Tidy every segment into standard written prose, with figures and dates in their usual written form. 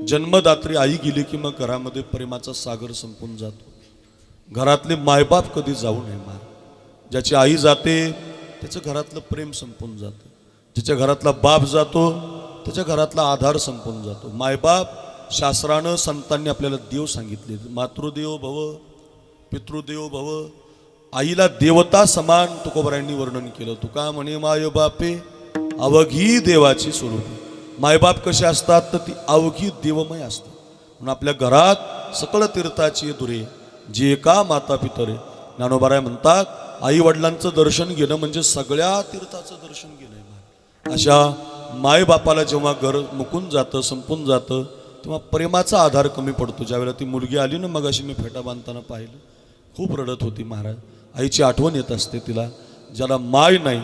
जन्मदात्री आई गेली की मग घरामध्ये प्रेमाचा सागर संपून जातो. घरातले मायबाप कधी जाऊ नये मार. ज्याची आई जाते त्याचं घरातलं प्रेम संपून जातं. ज्याच्या घरातला बाप जातो त्याच्या घरातला आधार संपून जातो. मायबाप शास्त्रानं संतांनी आपल्याला देव सांगितले. मातृदेव भव पितृदेव भव. आईला देवता समान तुकोबरायांनी वर्णन केलं. तुका म्हणे माय बापे अवघी देवाची स्वरूपी. मायबाप कसे असतात तर ती अवघी देवमय असतात. म्हणून आपल्या घरात सकळ तीर्थाची दुरे जे एका माता पितरे. ज्ञानोबाराय म्हणतात आई वडिलांचं दर्शन घेणं म्हणजे सगळ्या तीर्थाचं दर्शन घेणं. अशा मायबापाला जेव्हा घर मुकून जातं संपून जातं तेव्हा प्रेमाचा आधार कमी पडतो. ज्यावेळेला ती मुलगी आली ना मग अशी मी फेटा बांधताना पाहिलं खूप रडत होती महाराज. आईची आठवण येत असते तिला. ज्याला माय नाही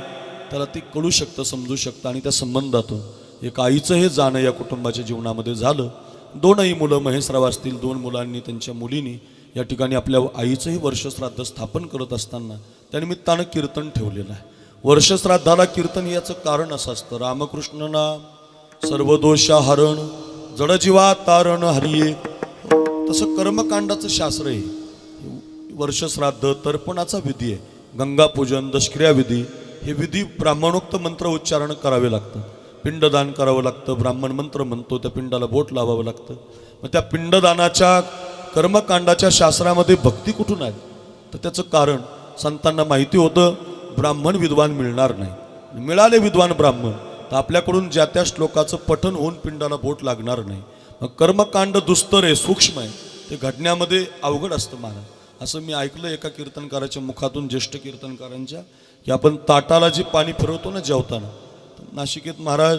त्याला ती कळू शकतं समजू शकतं. आणि त्या संबंधातून एक आईचं हे जाणं या कुटुंबाच्या जीवनामध्ये झालं. दोनही मुलं महेशराव असतील. दोन मुलांनी त्यांच्या मुलींनी या ठिकाणी आपल्या आईचंही वर्षश्राद्ध स्थापन करत असताना त्यानिमित्तानं कीर्तन ठेवलेलं आहे. वर्षश्राद्धाला कीर्तन याचं कारण असं असतं. रामकृष्ण नाम सर्वदोषा हरण जडजीवा तारण हरिये. तसं कर्मकांडाचं शास्त्र आहे. वर्षश्राद्ध तर्पणाचा विधी आहे. गंगापूजन दशक्रिया विधी हे विधी ब्राह्मणोक्त मंत्र उच्चारण करावे लागतं. पिंडदान करावं लागतं. ब्राह्मण मंत्र म्हणतो त्या पिंडाला बोट लावावं लागतं. मग त्या पिंडदानाच्या कर्मकांडाच्या शास्त्रामध्ये भक्ती कुठून आहे तर त्याचं कारण संतांना माहिती होतं ब्राह्मण विद्वान मिळणार नाही. मिळाले विद्वान ब्राह्मण तर आपल्याकडून ज्या त्या श्लोकाचं पठन होऊन पिंडाला बोट लागणार नाही. मग कर्मकांड दुस्तर आहे सूक्ष्म आहे ते घडण्यामध्ये अवघड असतं महाराज. असं मी ऐकलं एका कीर्तनकाराच्या मुखातून ज्येष्ठ कीर्तनकारांच्या की आपण ताटाला जे पाणी फिरवतो ना जेवताना नाशिकेत महाराज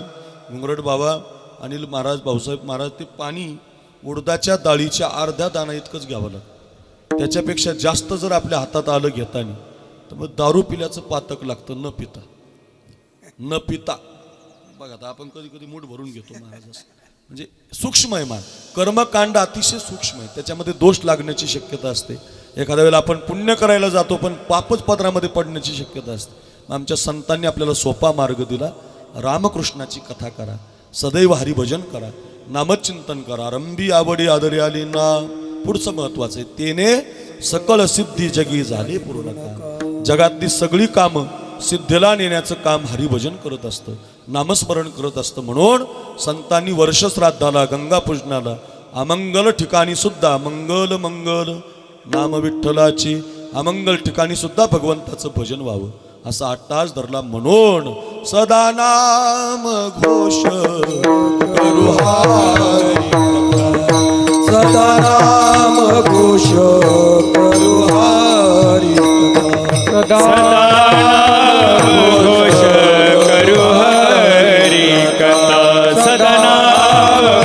घुंगरट बाबा अनिल महाराज भाऊसाहेब महाराज ते पाणी उडदाच्या डाळीच्या अर्ध्या दाणा इतकंच घ्यावं लागतं. त्याच्यापेक्षा जास्त जर आपल्या हातात आलं घेताना तर मग दारू पिल्याचं पातक लागतं न पिता न पिता. बघा आता आपण कधी कधी मूठ भरून घेतो महाराज. म्हणजे सूक्ष्म आहे मान. कर्मकांड अतिशय सूक्ष्म आहे. त्याच्यामध्ये दोष लागण्याची शक्यता असते. एखाद्या वेळेला आपण पुण्य करायला जातो पण पापच पदरामध्ये पडण्याची शक्यता असते. आमच्या संतांनी आपल्याला सोपा मार्ग दिला. रामकृष्णाची कथा करा. सदैव हरिभजन करा. नामचिंतन करा. रंभी आवडी आदरी आली ना. पुढचं महत्वाचं आहे तेने सकळ सिद्धी जगी झाली पूर्ण काम. जगातली सगळी कामं सिद्धीला नेण्याचं काम हरिभजन करत असतं. नामस्मरण करत असतं. म्हणून संतांनी वर्षश्राद्धाला गंगापूजनाला अमंगल ठिकाणी सुद्धा मंगल मंगल नाम विठ्ठलाची अमंगल ठिकाणी सुद्धा भगवंताचं भजन व्हावं असा आट्टास धरला. म्हणून सदा नाम घोष करू हरी. सदा नाम घोष करू हरी. सदा घोष करू हरी कथा. सदा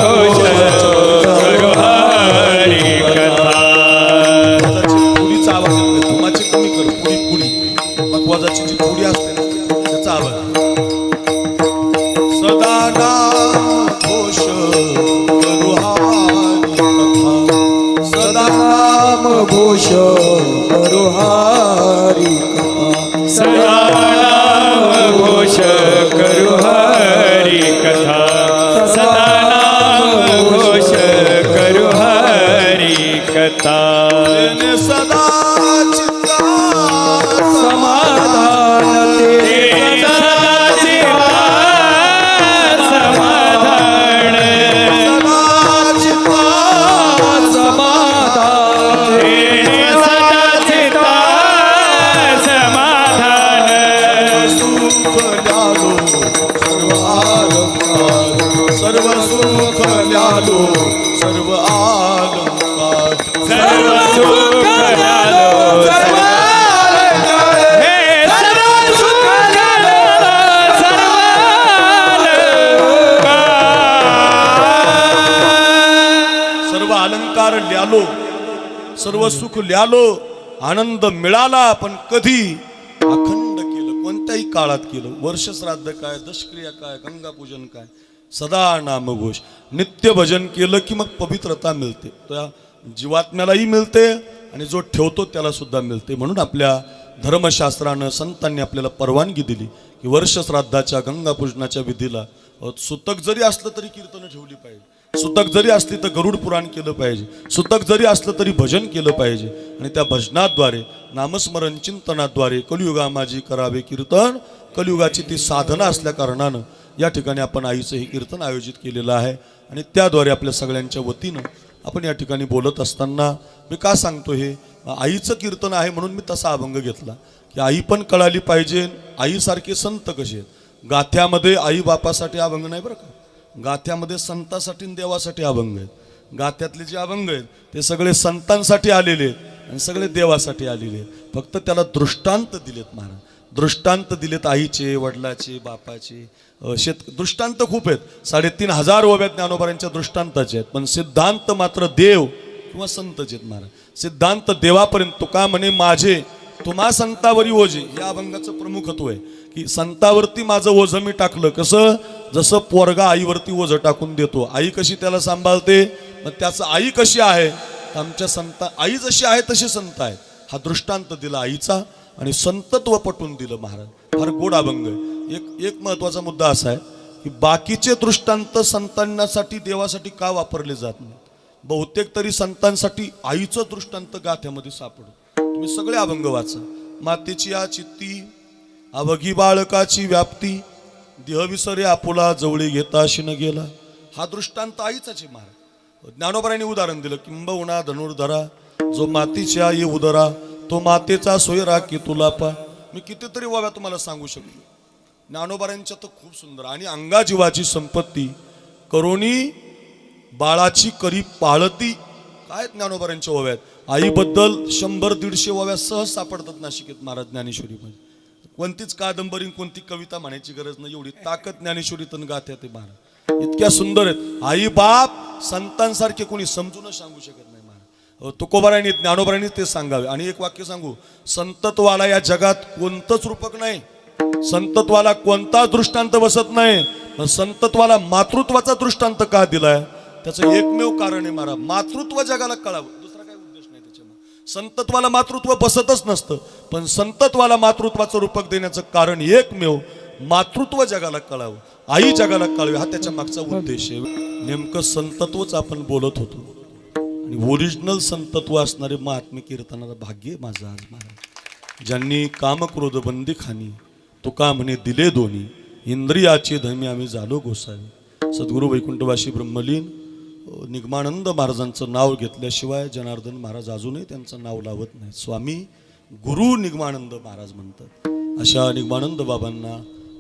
घोष करू हरी कथा. पुडीचा आवाज येतोय. धुमाचे कमी कर. पुडी पुडी मकवाजाची जी पुडी असते ना त्याचा आवाज. सदा नाम घोष करू हरी कथा. सदा नाम घोष करू हरी कथा. सदा घोष करू हरी कथा. सदा घोष करू हरी कथा. तेने सदा चित्ता समाधान ते सदा जीवा समाधान. सदा चित्ता समाधान सदा चित्ता समाधान. सुख ल्यालो सर्व अलंकार. सर्व सुख ल्यालो सर्व अलंकार. सर्व सुख झालो सर्व हे सर्व सुख झालो सर्व सर्व अलंकार ल्यालो सर्व सुख ल्यालो. आनंद मिळाला पण कधी अखंड केलं. कोणत्याही काळात केलं. वर्षश्राद्ध काय दशक्रिया काय गंगापूजन काय सदा नामघोष नित्य भजन केलं की मग पवित्रता मिळते. त्या जीवात्म्यालाही मिळते आणि जो ठेवतो त्याला सुद्धा मिळते. म्हणून आपल्या धर्मशास्त्रानं संतांनी आपल्याला परवानगी दिली की वर्षश्राद्धाच्या गंगापूजनाच्या विधीला सुतक जरी असलं तरी कीर्तनं ठेवली पाहिजे. सुतक जरी असली तर गरुड पुराण केलं पाहिजे, सुतक जरी असलं तरी भजन केलं पाहिजे. आणि त्या भजनाद्वारे, नामस्मरण चिंतनाद्वारे कलियुगामाजी करावे कीर्तन, कलियुगाची ती साधना असल्या कारणानं या ठिकाणी आपण आईचं हे कीर्तन आयोजित केलेलं आहे. आणि त्याद्वारे आपल्या सगळ्यांच्या वतीनं आपण या ठिकाणी बोलत असताना मी का सांगतो हे, आईचं कीर्तन आहे म्हणून मी तसा अभंग घेतला की आई पण कळाली पाहिजे. आईसारखे संत कसे आहेत, गाथ्यामध्ये आई बापासाठी अभंग नाही बरं का, गाथ्यामध्ये संतासाठी आणि देवासाठी अभंग आहेत. गाथ्यातले जे अभंग आहेत ते सगळे संतांसाठी आलेले आहेत आणि सगळे देवासाठी आलेले आहेत. फक्त त्याला दृष्टांत दिलेत महाराज, दृष्टांत दिलेत आईचे, वडिलाचे, बापाचे, दृष्टांत खूप आहेत. 3,500 ओव्यात ज्ञानोबारांच्या दृष्टांताचे आहेत. पण सिद्धांत मात्र देव किंवा संतचे आहेत महाराज. सिद्धांत देवापर्यंत. तुका म्हणे माझे तुम्हा संतावरी ओझे, या अभंगाचं प्रमुखत्व आहे की संतावरती माझं ओझं मी टाकलं. कसं, जसं पोरगा आईवरती ओझं टाकून देतो, आई कशी त्याला सांभाळते, मग त्याचं आई कशी आहे, आमच्या संत आई जशी आहे तसे संत आहेत. हा दृष्टांत दिला आईचा आणि संतत्व पटवून दिलं महाराज. फार गोड अभंग आहे. एक महत्वाचा मुद्दा असा आहे की बाकीचे दृष्टांत संतांसाठी देवासाठी का वापरले जात नाही. बहुतेक तरी संतांसाठी आईचं दृष्टांत गाथ्यामध्ये सापडतो. तुम्ही सगळे अभंग वाचा. मातेची या चित्ती, अवघी बाळकाची व्याप्ती, देह विसरे आपुला जवळी घेता शिन गेला. हा दृष्टांत आईचाच आहे महाराज. ज्ञानोबारांनी उदाहरण दिलं, किंबहुना धनुर्धरा जो मातीच्या ये उदरा, तो मातेचा सोयरा की तुला पा. मी कितीतरी ओव्या तुम्हाला सांगू शकतो ज्ञानोबारांच्या, तर खूप सुंदर. आणि अंगा जीवाची संपत्ती करोनी बाळाची करी पाळती, काय ज्ञानोबारांच्या ओव्यात. आईबद्दल 100-150 ओव्या सहज सापडतात नाशिकेत महाराज ज्ञानेश्वरीमध्ये. कोणतीच कादंबरी, कोणती कविता म्हणायची गरज नाही, एवढी ताकद ज्ञानेश्वरीतून गाथ्यात आहे महाराज. इतक्या सुंदर आहेत. आई बाप संतांसारखे कोणी समजूनच सांगू शकत नाही महाराज. तुकोबारांनी, ज्ञानोबारांनी ते सांगावे. आणि एक वाक्य सांगू, संतत्वाला या जगात कोणतंच रूपक नाही, संतत्वाला कोणता दृष्टांत बसत नाही. पण संतत्वाला मातृत्वाचा दृष्टांत का दिलाय, त्याचं एकमेव कारण आहे महाराज, मातृत्व जगाला कळावं. दुसरा काही उद्देश नाही त्याच्यामध्ये. संतत्वाला मातृत्व बसतच नसतं, पण संतत्वाला मातृत्वाचं रूपक देण्याचं कारण एकमेव, मातृत्व जगाला कळावं, आई जगाला कळावी, हा त्याच्या मागचा उद्देश आहे. नेमकं संतत्वच आपण बोलत होतो. आणि ओरिजिनल संतत्व असणारे महात्मे कीर्तनाला भाग्य माझं आज महाराज, ज्यांनी कामक्रोध बंदी खानी, तुका म्हणे दिले दोन्ही, इंद्रियाचे धर्मी आम्ही झालो गोसावी. सद्गुरू वैकुंठवासी ब्रह्मलीन निगमानंद महाराजांचं नाव घेतल्याशिवाय जनार्दन महाराज अजूनही त्यांचं नाव लावत नाही. स्वामी गुरु निगमानंद महाराज म्हणतात. अशा निगमानंद बाबांना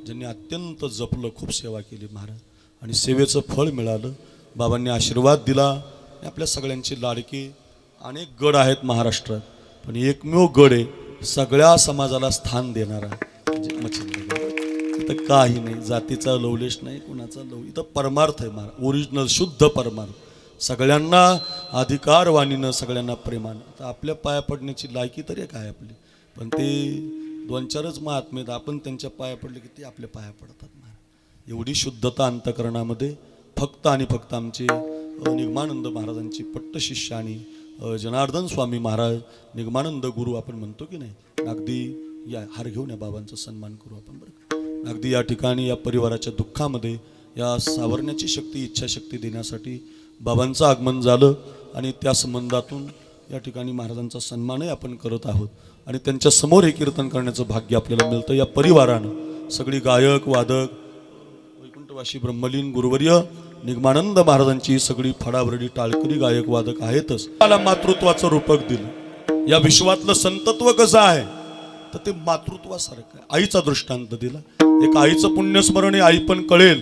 ज्यांनी अत्यंत जपलं, खूप सेवा केली महाराज, आणि सेवेचं फळ मिळालं. बाबांनी आशीर्वाद दिला. आपल्या सगळ्यांचे लाडके अनेक गड आहेत महाराष्ट्रात, पण एकमेव गड आहे सगळ्या समाजाला स्थान देणारा, म्हणजे मच्छिंद्रगड. इथं काही नाही, जातीचा लवलेश नाही, कुणाचा लव, इथं परमार्थ आहे महाराज, ओरिजिनल शुद्ध परमार्थ. सगळ्यांना अधिकारवाणीनं, सगळ्यांना प्रेमानं. आता आपल्या पाया पडण्याची लायकी तरी काय आपली, पण ते 2-4च महात्मे, आपण त्यांच्या पाया पडले की ते आपल्या पाया पडतात महाराज. एवढी शुद्धता अंतकरणामध्ये फक्त आणि फक्त आमचे निगमानंद महाराजांची पट्टशिष्य आणि जनार्दन स्वामी महाराज, निगमानंद गुरु आपण म्हणतो की नाही. अगदी या हार घेऊन या बाबांचा सन्मान करू आपण बरं. अगदी या ठिकाणी या परिवाराच्या दुःखामध्ये या सावरण्याची शक्ती, इच्छाशक्ती देण्यासाठी बाबांचं आगमन झालं. आणि त्या संबंधातून या ठिकाणी महाराजांचा सन्मानही आपण करत आहोत. आणि त्यांच्या समोर हे कीर्तन करण्याचं भाग्य आपल्याला मिळतं. या परिवारानं सगळी गायक वादक, वैकुंठवासी ब्रह्मलीन गुरुवर्य निगमानंद महाराजांची सगळी फडावरडी टाळकरी गायक वादक आहेतच. त्याला मातृत्वाचं रूपक दिलं. या विश्वातलं संतत्व कसं आहे तर ते मातृत्वासारखं आहे. आईचा दृष्टांत दिला. एक आईचं पुण्यस्मरण आहे, आई पण कळेल.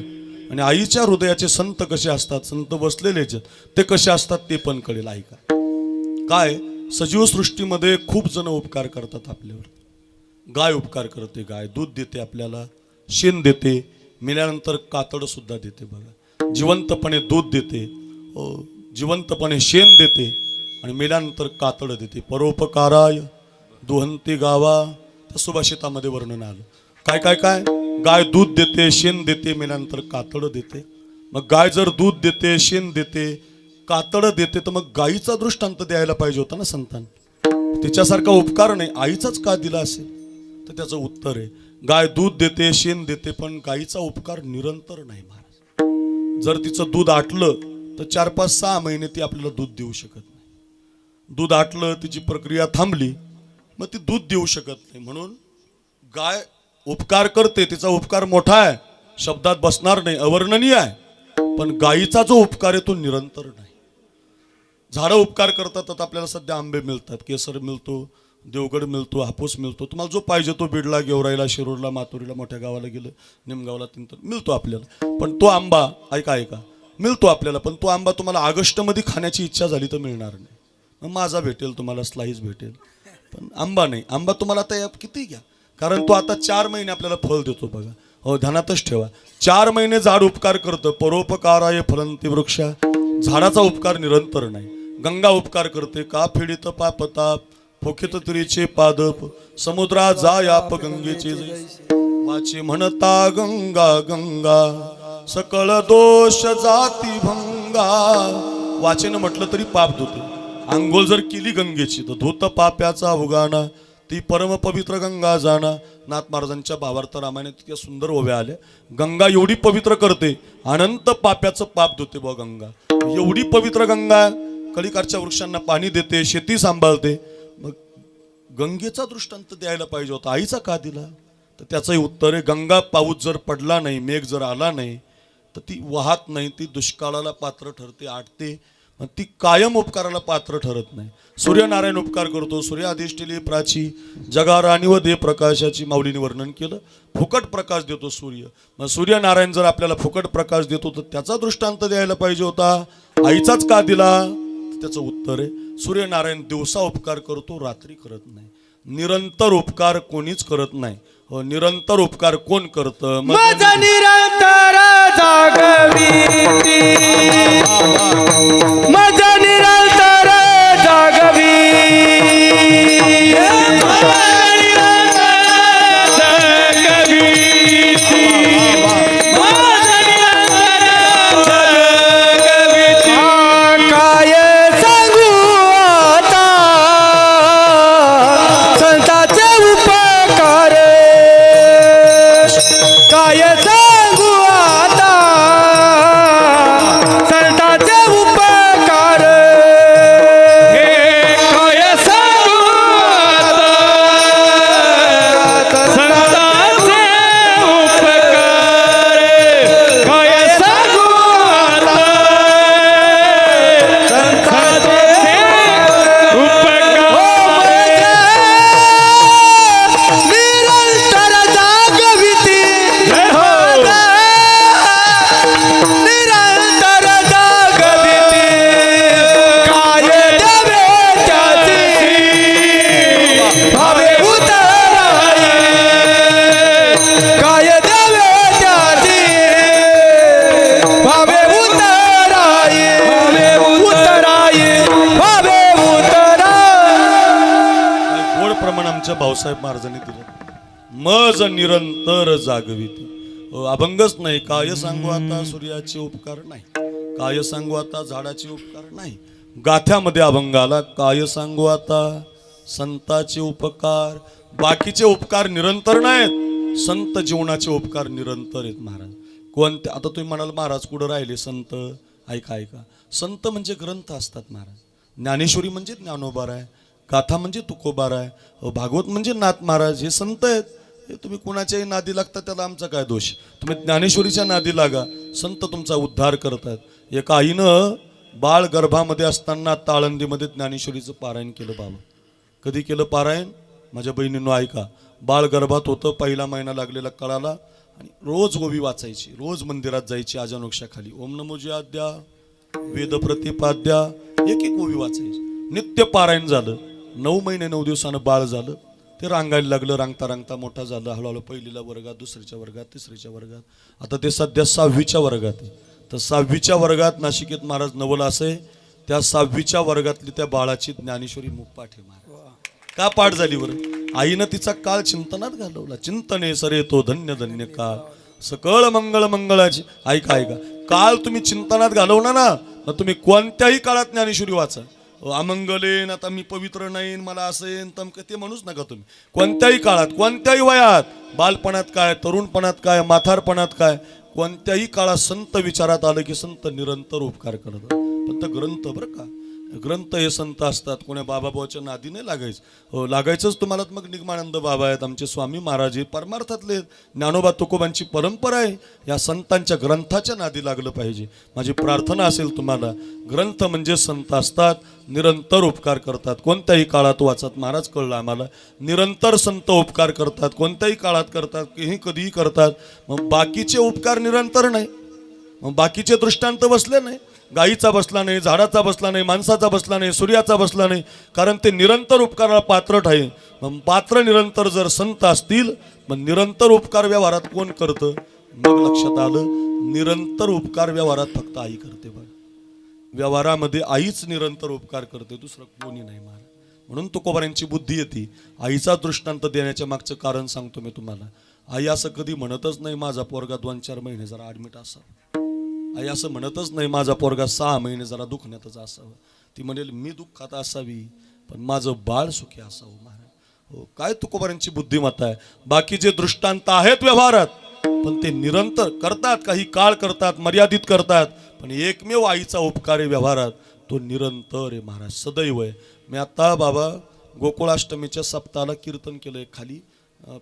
आणि आईच्या हृदयाचे संत कसे असतात, संत बसलेले ते कसे असतात ते पण कळेल. ऐका काय, सजीव सृष्टीमध्ये खूप जण उपकार करतात आपल्यावर. गाय उपकार करते, गाय दूध देते आपल्याला, शेण देते, मेल्यानंतर कातड सुद्धा देते बघा. जिवंतपणे दूध देते, जिवंतपणे शेण देते आणि मेल्यानंतर कातड देते. परोपकाराय दुहंती गावा, त्या सुभाषितामध्ये वर्णन आलं. काय काय काय, गाय दूध देते, शेण देते, मेल्यानंतर कातड देते. मग गाय जर दूध देते, शेण देते, कातड देते, तर मग गायीचा दृष्टांत द्यायला पाहिजे होता ना संतान. तिच्यासारखा उपकार नाही, आईचाच का दिला असेल. तर त्याचं उत्तर आहे, गाय दूध देते, शेण देते, पण गायीचा उपकार निरंतर नाही महाराज. जर तिचं दूध आटलं तर 4-5-6 महिने ती आपल्याला दूध देऊ शकत नाही. दूध आटलं, तिची प्रक्रिया थांबली, मग ती दूध देऊ शकत नाही. म्हणून गाय उपकार करते, तिचा उपकार मोठा आहे, शब्दात बसणार नाही, अवर्णनीय आहे. पण गायीचा जो उपकार आहे तो निरंतर नाही. झाडं उपकार करतात, आता आपल्याला सध्या आंबे मिळतात, केसर मिळतो, देवगड मिळतो, हापूस मिळतो, तुम्हाला जो पाहिजे तो बीडला, गेवराईला, शिरूरला, माथुरीला, मोठ्या गावाला गेलं, निमगावला, तिंतर मिळतो आपल्याला. पण तो आंबा ऐका मिळतो आपल्याला, पण तो आंबा तुम्हाला ऑगस्टमध्ये खाण्याची इच्छा झाली तर मिळणार नाही. मग माझा भेटेल तुम्हाला, स्लाईस भेटेल, पण आंबा नाही. आंबा तुम्हाला आता किती घ्या, कारण तो आता 4 महिने आपल्याला फळ देतो बघा. हो, ध्यानातच ठेवा, 4 महिने झाड उपकार करतं. परोपकाराय फलंती वृक्षा, झाडाचा उपकार निरंतर नाही. गंगा उपकार करते, का फेडित पापताप, फोकित तुरीचे पादप, समुद्रा जायाप गंगेचे वाचे म्हणता गंगा गंगा, सकळ दोष जाती भंगा. वाचेनं म्हटलं तरी पाप धुते. आंघोळ जर केली गंगेची तर धुत पाप्याचा उगाना, ती परम पवित्र गंगा जाणा. नाथ महाराजांच्या भावार्थ रामायणात इतक्या सुंदर ओव्या आल्या. गंगा एवढी पवित्र करते, अनंत पाप्याचं पाप धुते बा गंगा. एवढी पवित्र गंगा कलिकारच्या वृक्षांना पाणी देते, शेती सांभाळते. मग गंगेचा दृष्टांत द्यायला पाहिजे होता, आईचा का दिला? तर त्याचंही उत्तर आहे, गंगा पाऊस जर पडला नाही, मेघ जर आला नाही, तर ती वाहत नाही, ती दुष्काळाला पात्र ठरते, आटते, मग ती कायम उपकाराला पात्र ठरत नाही. सूर्यनारायण उपकार करतो, सूर्य अधिष्ठिली प्राची, जगा राणी व दे प्रकाशाची, माऊलीने वर्णन केलं. फुकट प्रकाश देतो सूर्य. मग सूर्यनारायण जर आपल्याला फुकट प्रकाश देतो तर त्याचा दृष्टांत द्यायला पाहिजे होता, आईचाच का दिला? त्याचं उत्तर आहे, सूर्यनारायण दिवसा उपकार करतो, रात्री करत नाही. निरंतर उपकार कोणीच करत नाही. हो, निरंतर उपकार कोण करतं? मज निरंतर जागविती, मज निरंतर जागवी, काय सांगू आता संतांचे उपकार, काय सांगू आता संतांचे उपकार, हे काय सांगू आता संतांचे उपकार, काय सांगू आता संतांचे उपकार. निरंतर जागविती, निरंतर जागविती, काय द्यावे त्याची भावे उतराये, काय द्यावे त्याची भावे उतराये, उतराये, भावे उतराये. गोड प्रमाण आमच्या भाऊसाहेब महाराजांनी दिलं. मज निरंतर जागविती, अभंगच नाही. काय सांगू आता सूर्याचे उपकार नाही, काय सांगू आता झाडाचे उपकार नाही. गाथ्यामध्ये अभंग आला, काय सांगू आता संताचे उपकार. बाकीचे उपकार निरंतर नाहीत, संत जीवनाचे उपकार निरंतर आहेत. महाराज कोणते, आता तुम्ही म्हणाल महाराज कुठं राहिले संत? ऐका, संत म्हणजे ग्रंथ असतात महाराज. ज्ञानेश्वरी म्हणजे ज्ञानोबार आहे, गाथा म्हणजे तुकोबार आहे, भागवत म्हणजे नाथ महाराज, हे संत आहेत. हे तुम्ही कुणाच्याही नादी लागता त्याला आमचा काय दोष? तुम्ही ज्ञानेश्वरीच्या नादी लागा, संत तुमचा उद्धार करतात. एका आईनं बाळ गर्भामध्ये असताना ताळंदीमध्ये ज्ञानेश्वरीचं पारायण केलं. बाबा कधी केलं पारायण? माझ्या बहिणींनो ऐका, बाळ गर्भात होतं, पहिला महिना लागलेला कळाला, आणि रोज ओवी वाचायची, रोज मंदिरात जायची आजानोक्षाखाली, ओम नमो आद्या वेद प्रतिपाद्या, एक ओवी वाचायची. नित्य पारायण झालं. 9 महिने 9 दिवसानं बाळ झालं. ते रांगायला लागलं, रांगता मोठा झालं. हळूहळू पहिलीला वर्गात, दुसरीच्या वर्गात, तिसरीच्या वर्गात, आता ते सध्या 6वीच्या वर्गात आहे. तर 6वीच्या वर्गात नाशिकेत महाराज नवल असे, त्या 6वीच्या वर्गातली त्या बाळाची ज्ञानेश्वरी मुखपाठ आहे महाराज. का पाठ झाली बरं? आईनं तिचा काळ चिंतनात घालवला. चिंतने सरे तो धन्य धन्य काळ, सकळ मंगळ मंगळाची. ऐका, काळ तुम्ही चिंतनात घालवणार ना, मग तुम्ही कोणत्याही काळात ज्ञानेश्वरी वाचा. अमंगलेन, आता मी पवित्र नाही, मला असेन तमक, ते म्हणूच नका तुम्ही. कोणत्याही काळात, कोणत्याही वयात, बालपणात काय, तरुणपणात काय, म्हातारपणात काय, कोणत्याही काळात संत विचारात आलं की संत निरंतर उपकार करतात. फक्त ग्रंथ बरं का, ग्रंथ हे संत असतात. कोण्या बाबाबाच्या नादी नाही लागायचं. हो, लागायचंच तुम्हाला मग निगमानंद बाबा आहेत, आमचे स्वामी महाराज हे परमार्थातले आहेत, ज्ञानोबा तुकोबांची परंपरा आहे. या संतांच्या ग्रंथाच्या नादी लागलं पाहिजे. माझी प्रार्थना असेल तुम्हाला, ग्रंथ म्हणजे संत असतात, निरंतर उपकार करतात. कोणत्याही काळात वाचत महाराज कळलं आम्हाला, निरंतर संत उपकार करतात, कोणत्याही काळात करतात, कधीही करतात. मग बाकीचे उपकार निरंतर नाही, मग बाकीचे दृष्टांत बसले नाही. गाईचा बसला नाही, झाडाचा बसला नाही, माणसाचा बसला नाही, सूर्याचा बसला नाही, कारण ते निरंतर उपकाराला पात्र आहे. मग पात्र निरंतर जर संत असतील, मग निरंतर उपकार व्यवहारात कोण करतं? मग लक्षात आलं, निरंतर उपकार व्यवहारात फक्त आई करते. बघ, व्यवहारामध्ये आईच निरंतर उपकार करते, दुसरं कोणी नाही महाराज. म्हणून तुकोबारांची बुद्धी येते. आईचा दृष्टांत देण्याच्या मागचं कारण सांगतो मी तुम्हाला. आई असं कधी म्हणतच नाही माझा पोरगा 2-4 महिने जरा ॲडमिट असावा. आई असं म्हणतच नाही माझा पोरगा 6 महिने जरा दुखण्यातच असावं. ती म्हणेल मी दुःखात असावी, पण माझं बाळ सुखी असावं महाराज. हो, काय तुकोबारांची बुद्धिमत्ता आहे. बाकीचे दृष्टांत आहेत व्यवहारात, पण ते निरंतर करतात, काही काळ करतात, मर्यादित करतात, पण एकमेव आईचा उपकार आहे व्यवहारात, तो निरंतर आहे महाराज, सदैव आहे. मी आता बाबा गोकुळाष्टमीच्या सप्ताहाला कीर्तन केलंय खाली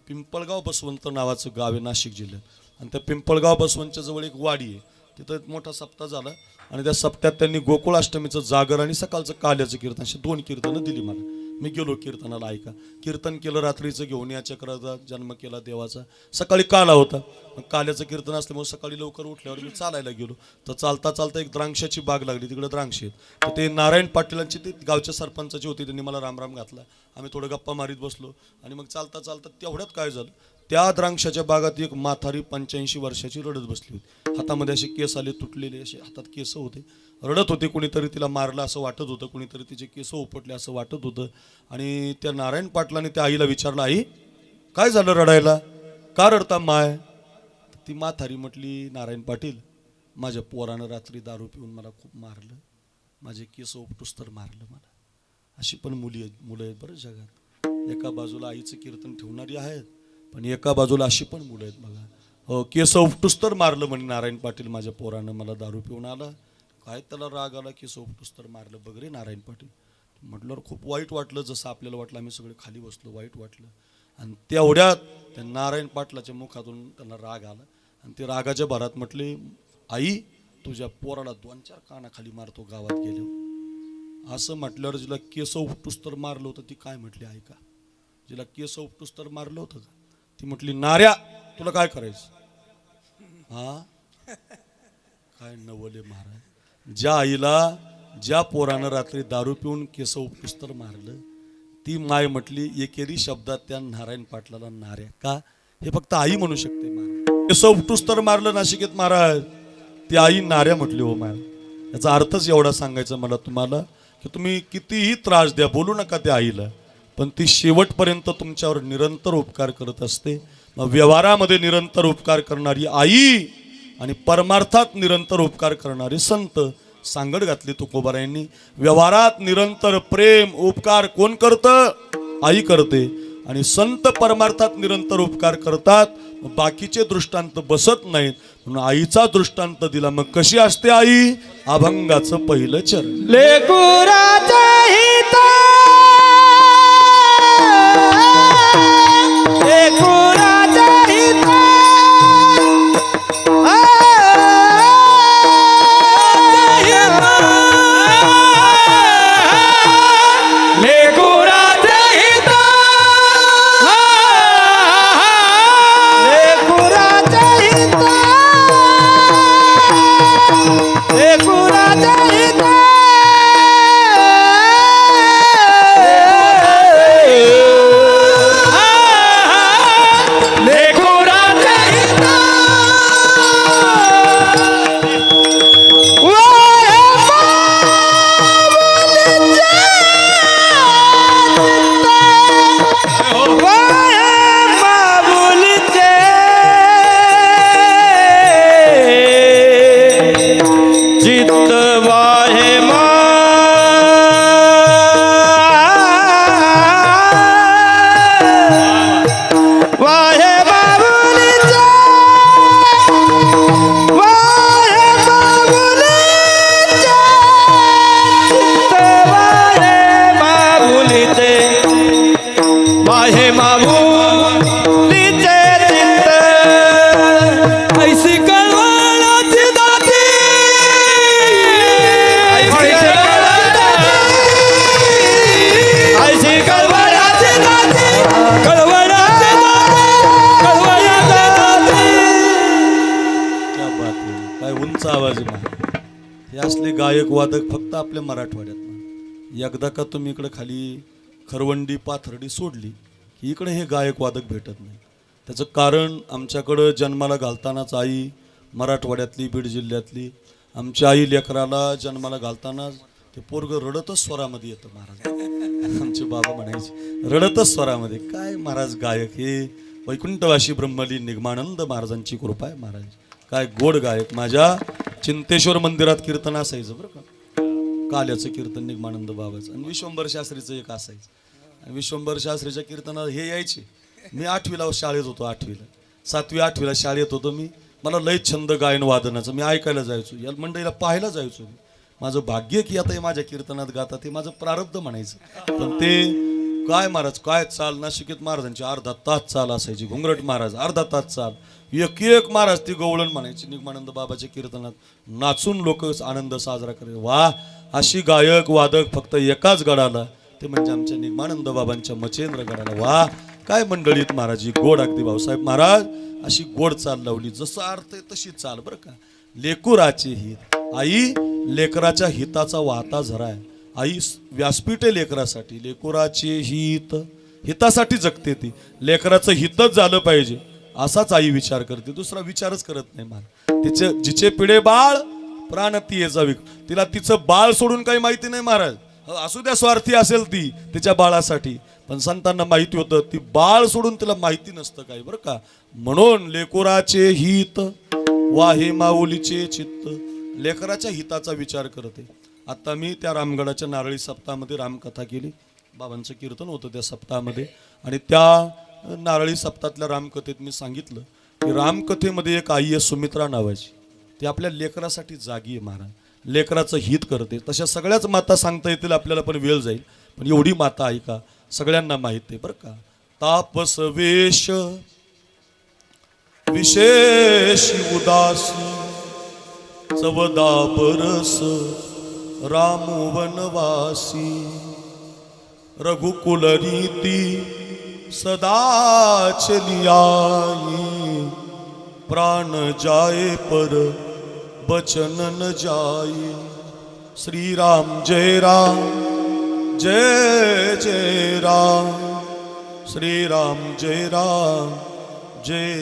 पिंपळगाव बसवंत नावाचं गाव आहे नाशिक जिल्ह्यात. आणि त्या पिंपळगाव बसवंतच्या जवळ एक वाडी आहे, तिथं एक मोठा सप्ताह झाला. आणि त्या सप्त्यात त्यांनी गोकुळाष्टमीचं जागर आणि सकाळचं काल्याचं कीर्तन अशी 2 कीर्तनं दिली मला. मी गेलो कीर्तनाला ऐका. कीर्तन केलं, रात्रीचं घेऊन या चक्राचा जन्म केला देवाचा. सकाळी काला होता, मग काल्याचं कीर्तन असल्यामुळे सकाळी लवकर उठल्यावर मी चालायला गेलो. तर चालता चालता एक द्राक्षाची बाग लागली, तिकडे द्राक्ष आहेत. तर ते नारायण पाटीलांची ते गावच्या सरपंचाची होती, त्यांनी मला रामराम घातला. आम्ही थोडं गप्पा मारीत बसलो. आणि मग चालता चालता तेवढ्यात काय झालं, त्या द्राक्षाच्या बागात एक म्हातारी 85 वर्षाची रडत बसली होती. हातामध्ये असे केस आले, तुटलेले असे हातात केस होते, रडत होते. कुणीतरी तिला मारलं असं वाटत होतं, कुणीतरी तिचे केस उपटले असं वाटत होतं. आणि त्या नारायण पाटलाने त्या आईला विचारलं, आई काय झालं रडायला, का रडता माय? ती म्हातारी म्हटली, नारायण पाटील माझ्या पोरानं रात्री दारू पिऊन मला खूप मारलं, माझे केस उपटूस तर मारलं मला. अशी पण मुलं आहेत बरं जगात. एका बाजूला आईचं कीर्तन ठेवणारी आहेत, पण एका बाजूला अशी पण मुलं आहेत बघा. हो, केस उपटूस तर मारलं म्हणे नारायण पाटील माझ्या पोरानं मला दारू पिऊन आला. काय त्याला राग आला, केस उपटूस तर मारलं बघ रे नारायण पाटील. म्हटल्यावर खूप वाईट वाटलं, जसं आपल्याला वाटलं. आम्ही सगळे खाली बसलो, वाईट वाटलं. आणि तेवढ्यात त्या नारायण पाटलाच्या मुखातून त्यांना राग आला. आणि ते रागाच्या भरात म्हटले, आई तुझ्या पोराला 2-4 कानाखाली मारतो गावात गेलो. असं म्हटल्यावर जिला केस उपटूस तर मारलं होतं ती काय म्हटली ऐका. जिला केस उपटूस तर मारलं होतं का, ती म्हटली, नाऱ्या तुला काय करायचं? हा काय नवले महाराज. ज्या आईला ज्या पोरानं रात्री दारू पिऊन केस उपटूस तर मारलं, ती माय म्हटली एकेरी शब्दात त्या नारायण पाटलाला नाऱ्या. का? हे फक्त आई म्हणू शकते महाराज. केस उपटूस तर मारलं नाशिकेत महाराज, ती आई नाऱ्या म्हटली हो महाराज. याचा अर्थच एवढा सांगायचा मला तुम्हाला की तुम्ही कितीही त्रास द्या, बोलू नका त्या आईला, पण ती शेवटपर्यंत तुमच्यावर निरंतर उपकार करत असते. मग व्यवहारामध्ये निरंतर उपकार करणारी आई आणि परमार्थात निरंतर उपकार करणारे संत. सांगड घातली तुकोबारायांनी. व्यवहारात निरंतर प्रेम उपकार कोण करतं? आई करते. आणि संत परमार्थात निरंतर उपकार करतात. मग बाकीचे दृष्टांत बसत नाहीत, म्हणून आईचा दृष्टांत दिला. मग कशी असते आई? अभंगाचं पहिलं चरण. लेकुराचा हित लेकुराचा हित लेकुराचा हित लेकुराचा हित लेकुराचा हित गायक वादक फक्त आपल्या मराठवाड्यात ना. एकदा का तुम्ही इकडे खाली खरवंडी पाथर्डी सोडली की इकडे हे गायक वादक भेटत नाही. त्याचं कारण आमच्याकडं जन्माला घालतानाच आई मराठवाड्यातली बीड जिल्ह्यातली आमची आई लेकराला जन्माला घालताना ते पोरग रडतच स्वरामध्ये येतं महाराज. आमचे बाबा म्हणायचे रडतच स्वरामध्ये. काय महाराज गायक हे वैकुंठवासी ब्रह्मलीन निगमानंद महाराजांची कृपा आहे महाराज. काय गोड गायक. माझ्या चिंतेश्वर मंदिरात कीर्तन असायचं बरं का. काल्याचं कीर्तन निगमानंद बाबाचं आणि विश्वंभर शास्त्रीचं एक असायचं. आणि विश्वंभर शास्त्रीच्या कीर्तनात हे यायचे. मी 8वीला शाळेत होतो. 8वीला 7वी 8वीला शाळेत होतो मी. मला लय छंद गायन वादनाचं. मी ऐकायला जायचो. या मंडळीला पाहायला जायचो मी. माझं भाग्य की आता हे माझ्या कीर्तनात गातात हे माझं प्रारब्ध म्हणायचं. पण ते काय महाराज काय चाल. नाशिकेत महाराजांची अर्धा तास चाल असायची. घुंगरट महाराज अर्धा तास चाल. एक एक महाराज ती गवळण म्हणायची निगमानंद बाबाच्या कीर्तनात. नाचून लोक आनंद साजरा करायचे. वा अशी गायक वादक फक्त एकाच गडाला ते म्हणजे आमच्या निगमानंद बाबांच्या मचेंद्र गडाला. वा काय मंडळीत महाराजी गोड. अगदी भाऊसाहेब महाराज अशी गोड चाल लावली. जसं अर्थ आहे तशी चाल बरं का. लेकुराचे हित. आई लेकराच्या हिताचा वाहता झरा आहे. आई व्यासपीठ आहे लेकरासाठी. लेकुराचे हित हितासाठी जगते ती. लेकराचं हितच झालं पाहिजे असाच आई विचार करते. दुसरा विचारच करत नाही महाराज. तिचे जिचे पिढे बाळ प्राण ती याचा विक. तिला तिचं बाळ सोडून काही माहिती नाही महाराज. असू द्या स्वार्थी असेल ती तिच्या बाळासाठी. पण संतांना माहिती होतं ती बाळ सोडून तिला माहिती नसतं काही बरं का. म्हणून लेकुराचे हित वाहे माऊलीचे चित्त. लेकराच्या हिताचा विचार करते. आता मी त्या रामगडाच्या नारळी सप्ताहामध्ये रामकथा केली. बाबांचं कीर्तन होतं त्या सप्ताहामध्ये. आणि त्या नारळी सप्ताहातल्या रामकथेत मी सांगितलं की रामकथेमध्ये एक आई आहे सुमित्रा नावाची. ती आपल्या लेकरासाठी जागी आहे महाराज. लेकराचं हित करते. तशा सगळ्याच माता सांगता येतील आपल्याला पण वेळ जाईल. पण एवढी माता ऐका सगळ्यांना माहित आहे बरं का. तापस वेश विशेष उदासी चवदा बरस राम वनवासी रघुकुल रीती सदा चलियाई प्राण जाए पर बचन न जाए. श्री राम जय जय राम. श्री राम जय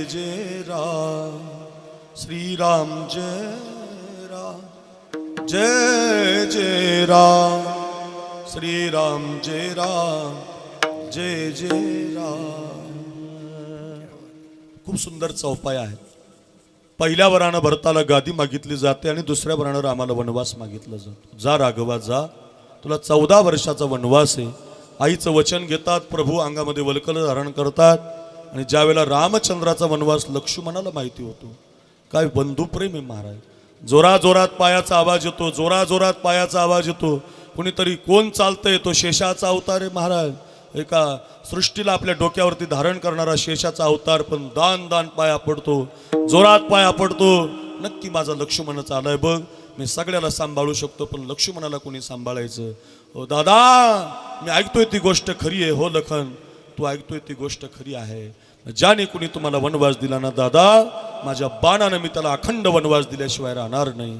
जय राम. श्री राम जय जय राम. श्री राम जय जय राम. खूप सुंदर चौपाया आहे. पहिल्या वरानं भरताला गादी मागितली जाते आणि दुसऱ्या वरानं रामाला वनवास मागितला जातो. जा राघवा जा तुला 14 वर्षाचा वनवास आहे. आईचं वचन घेतात. प्रभू अंगामध्ये वल्कल धारण करतात. आणि ज्यावेळेला रामचंद्राचा वनवास लक्ष्मणाला माहिती होतो. काय बंधुप्रेम आहे महाराज. जोराजोरात पायाचा आवाज येतो. जोराजोरात पायाचा आवाज येतो. कुणीतरी कोण चालतंय तो शेषाचा अवतार आहे महाराज. एका सृष्टीला आपल्या डोक्यावरती धारण करणारा शेषाचा अवतार. पण दान दान पाया पडतो. जोरात पाया पडतो. नक्की माझा लक्ष्मणच आलाय बघ. मी सगळ्याला सांभाळू शकतो पण लक्ष्मणाला कोणी सांभाळायचं. हो दादा मी ऐकतोय ती गोष्ट खरी आहे. हो लखन तू ऐकतोय ती गोष्ट खरी आहे. ज्याने कुणी तुम्हाला वनवास दिला ना दादा माझ्या बाणानं मी त्याला अखंड वनवास दिल्याशिवाय राहणार नाही.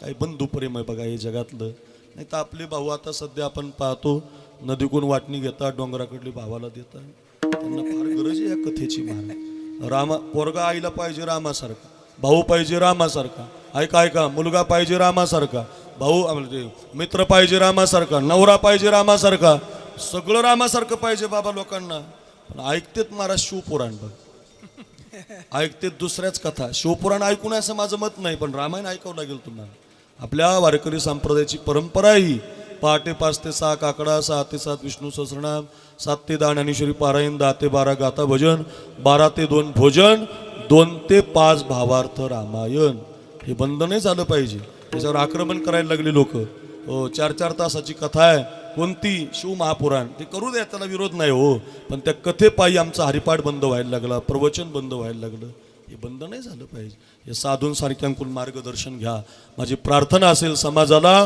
काही बंधुप्रेम आहे बघा हे जगातलं. नाही तर आपले भाऊ आता सध्या आपण पाहतो नदीकून वाटणी घेतात. डोंगराकडली भावाला देतात. त्यांना फार गरज आहे या कथेची महाराज. रामा पोरगा आईला पाहिजे रामासारखा. भाऊ पाहिजे रामासारखा. ऐका मुलगा पाहिजे रामासारखा. भाऊ मित्र पाहिजे रामासारखा. नवरा पाहिजे रामासारखा. सगळं रामासारखं पाहिजे बाबा लोकांना. पण ऐकतेत महाराज शिवपुराण बघ. ऐकतेत दुसऱ्याच कथा. शिवपुराण ऐकून असं माझं मत नाही पण रामायण ऐकावं लागेल तुम्हाला. आपल्या वारकरी संप्रदायाची परंपरा ही पहाटे 5 ते 6 काकडा, 6 ते 7 विष्णू सहस्रनाम, 7 ते 10 ज्ञानेश्वरी पारायण, 10 ते 12 गाथा भजन, 12 ते 2 भोजन, 2 ते 5 भावार्थ रामायण. हे बंद नाही झालं पाहिजे. त्याच्यावर आक्रमण करायला लागले लोक. 4-4 तासाची कथा आहे कोणती शिव महापुराण. ते करू द्या त्याला विरोध नाही हो. पण त्या कथेपायी आमचा हरिपाठ बंद व्हायला लागला. प्रवचन बंद व्हायला लागलं. हे बंद नाही झालं पाहिजे. हे साधूंसारख्यांकडून मार्गदर्शन घ्या. माझी प्रार्थना असेल समाजाला